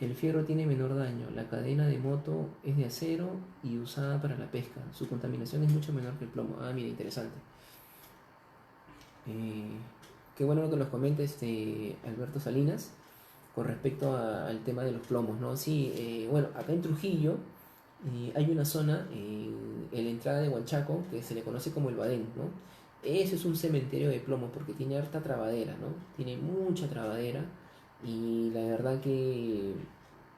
El fierro tiene menor daño. La cadena de moto es de acero y usada para la pesca. Su contaminación es mucho menor que el plomo. Ah, mira, interesante. Eh, Qué bueno que nos comente Alberto Salinas con respecto al tema de los plomos, ¿no? Sí, bueno, acá en Trujillo hay una zona en la entrada de Huanchaco que se le conoce como el Badén, ¿no? Ese es un cementerio de plomo porque tiene harta trabadera, ¿no? Tiene mucha trabadera y la verdad que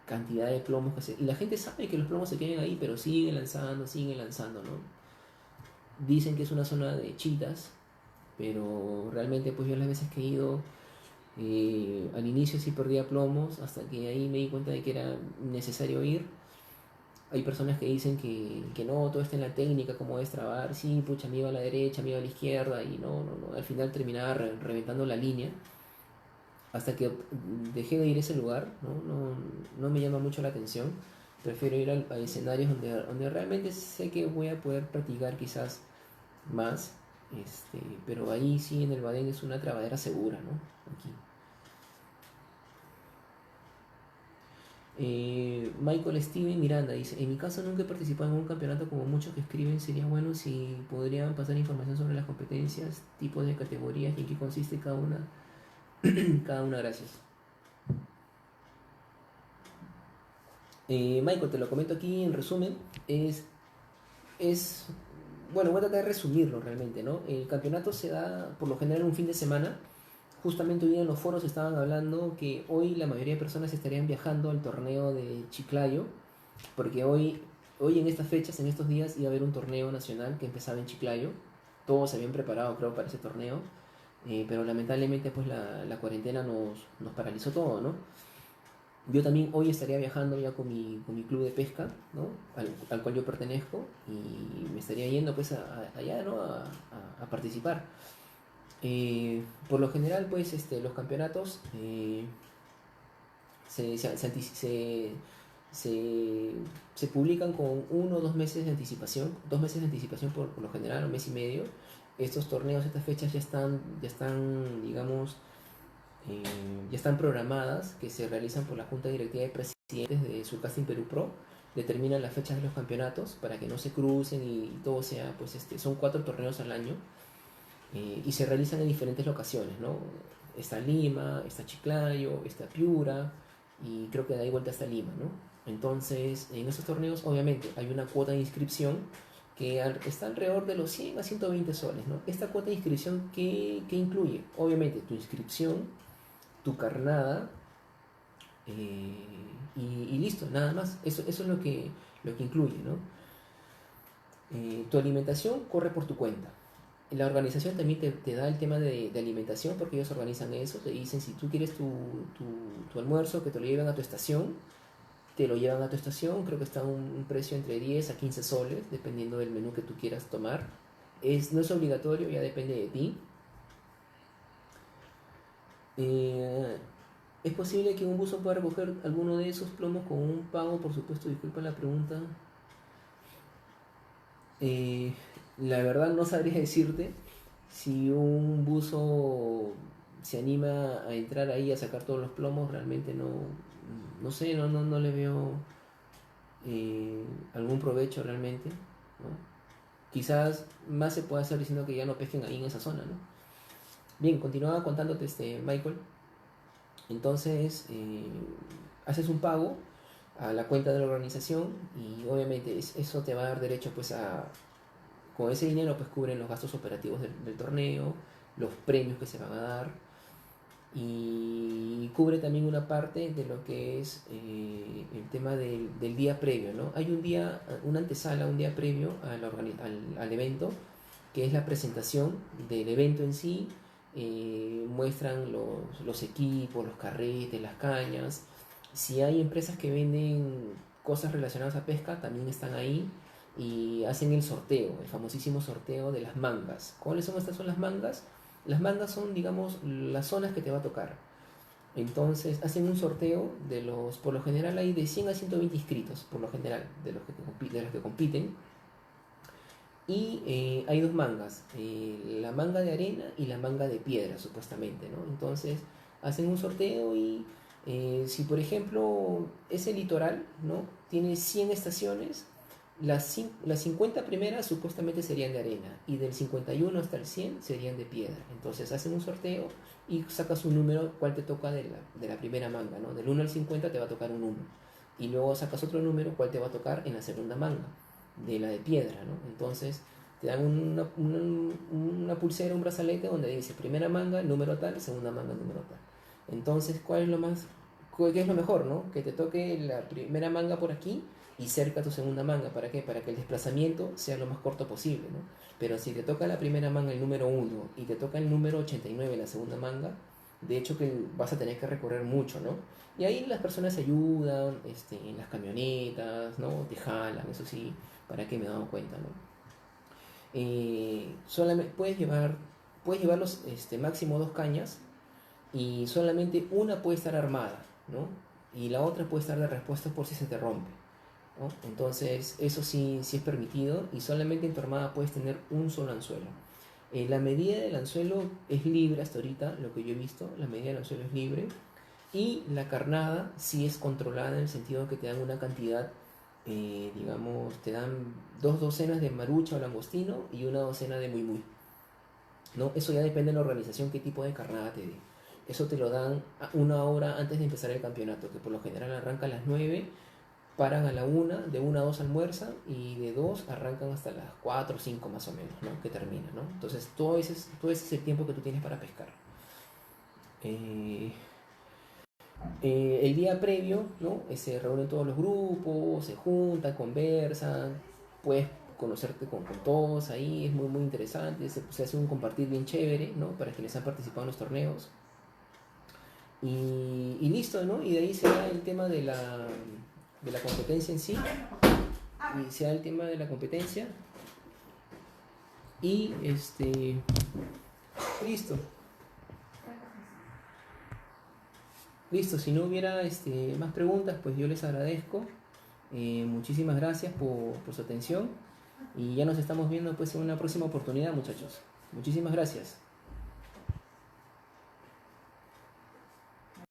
cantidad de plomos que se... Y la gente sabe que los plomos se quedan ahí, pero siguen lanzando, ¿no? Dicen que es una zona de chitas, pero realmente pues yo las veces que he ido al inicio sí perdía plomos, hasta que ahí me di cuenta de que era necesario ir. Hay personas que dicen que no, todo está en la técnica, cómo es trabar, sí, pucha, me iba a la derecha, me iba a la izquierda, y no, al final terminaba reventando la línea, hasta que dejé de ir a ese lugar, no me llama mucho la atención, prefiero ir a escenarios donde realmente sé que voy a poder practicar quizás más, pero ahí sí en el Badén es una trabadera segura, ¿no? Aquí. Michael Steven Miranda dice, en mi caso nunca he participado en un campeonato como muchos que escriben, sería bueno si podrían pasar información sobre las competencias, tipos de categorías y en qué consiste cada una, cada una, gracias. Michael, te lo comento aquí en resumen, es, bueno, voy a tratar de resumirlo realmente, ¿no? El campeonato se da por lo general un fin de semana. Justamente hoy día en los foros estaban hablando que hoy la mayoría de personas estarían viajando al torneo de Chiclayo, porque hoy en estas fechas, en estos días, iba a haber un torneo nacional que empezaba en Chiclayo. Todos se habían preparado, creo, para ese torneo, pero lamentablemente pues la cuarentena nos paralizó todo, ¿no? Yo también hoy estaría viajando ya con mi club de pesca, ¿no? Al cual yo pertenezco, y me estaría yendo pues allá, ¿no? A participar. Por lo general, pues los campeonatos se, se, se, se, se publican con 1 o 2 meses de anticipación, 2 meses de anticipación por lo general, 1 mes y medio. Estos torneos, estas fechas digamos, eh, ya están programadas, que se realizan por la Junta Directiva de Presidentes de Surcasting Perú Pro. Determinan las fechas de los campeonatos para que no se crucen y todo sea, pues son 4 torneos al año y se realizan en diferentes locaciones, ¿no? Está Lima, está Chiclayo, está Piura y creo que de ahí vuelta hasta Lima, ¿no? Entonces, en esos torneos obviamente hay una cuota de inscripción que está alrededor de los 100 a 120 soles, ¿no? Esta cuota de inscripción, ¿qué incluye? Obviamente tu inscripción, tu carnada y listo, nada más. Eso es lo que incluye, ¿no? Tu alimentación corre por tu cuenta. La organización también te da el tema de alimentación porque ellos organizan eso. Te dicen si tú quieres tu almuerzo, que te lo lleven a tu estación, te lo llevan a tu estación. Creo que está un precio entre 10 a 15 soles, dependiendo del menú que tú quieras tomar. No es obligatorio, ya depende de ti. Eh, ¿Es posible que un buzo pueda recoger alguno de esos plomos con un pago? Por supuesto, disculpa la pregunta. Eh, la verdad no sabría decirte si un buzo se anima a entrar ahí a sacar todos los plomos. Realmente no sé, no le veo algún provecho realmente, ¿no? Quizás más se puede hacer diciendo que ya no pesquen ahí en esa zona, ¿no? Bien, continuaba contándote Michael. Entonces, haces un pago a la cuenta de la organización y obviamente eso te va a dar derecho pues con ese dinero pues cubren los gastos operativos del torneo, los premios que se van a dar y cubre también una parte de lo que es el tema del día previo, ¿no? Hay una antesala, un día previo al evento, que es la presentación del evento en sí. Muestran los equipos, los carretes, las cañas. Si hay empresas que venden cosas relacionadas a pesca, también están ahí y hacen el sorteo, el famosísimo sorteo de las mangas. ¿Cuáles son estas? Son las mangas. Las mangas son, digamos, las zonas que te va a tocar. Entonces hacen un sorteo por lo general hay de 100 a 120 inscritos, por lo general, de los que compiten. Y hay dos mangas, la manga de arena y la manga de piedra, supuestamente, ¿no? Entonces hacen un sorteo y Si por ejemplo ese litoral, ¿no? Tiene 100 estaciones, las 50 primeras supuestamente serían de arena y del 51 hasta el 100 serían de piedra. Entonces hacen un sorteo y sacas un número cuál te toca de la primera manga, ¿no? Del 1 al 50 te va a tocar un 1 y luego sacas otro número cuál te va a tocar en la segunda manga, de la de piedra, ¿no? Entonces te dan una pulsera, un brazalete donde dice primera manga, número tal, segunda manga, número tal. Entonces, ¿qué es lo mejor, no? Que te toque la primera manga por aquí y cerca tu segunda manga. ¿Para qué? Para que el desplazamiento sea lo más corto posible, ¿no? Pero si te toca la primera manga el número 1 y te toca el número 89 la segunda manga, de hecho que vas a tener que recorrer mucho, ¿no? Y ahí las personas se ayudan, en las camionetas, ¿no? Te jalan, eso sí, para que me he dado cuenta, ¿no? Solamente puedes llevar máximo dos cañas y solamente una puede estar armada, ¿no? Y la otra puede estar de respuesta por si se te rompe, ¿no? Entonces, eso sí, sí es permitido y solamente en tu armada puedes tener un solo anzuelo. La medida del anzuelo es libre hasta ahorita, lo que yo he visto, la medida del anzuelo es libre y la carnada sí es controlada en el sentido que te dan una cantidad, digamos, te dan 2 docenas de marucha o langostino y una docena de muy muy, ¿no? Eso ya depende de la organización, qué tipo de carnada te dé. Eso te lo dan una hora antes de empezar el campeonato, que por lo general arranca a las 9, paran a la 1, de 1 a 2 almuerzan y de 2 arrancan hasta las 4 o 5 más o menos, ¿no? Que termina, ¿no? Entonces todo ese es el tiempo que tú tienes para pescar. Eh, el día previo, ¿no? Se reúnen todos los grupos, se juntan, conversan, puedes conocerte con todos ahí, es muy muy interesante, se hace un compartir bien chévere, ¿no? Para quienes han participado en los torneos. Y listo, ¿no? Y de ahí se da el tema de la competencia en sí, y se da el tema de la competencia, y listo. Listo, si no hubiera más preguntas, pues yo les agradezco. Muchísimas gracias por su atención y ya nos estamos viendo pues en una próxima oportunidad, muchachos. Muchísimas gracias.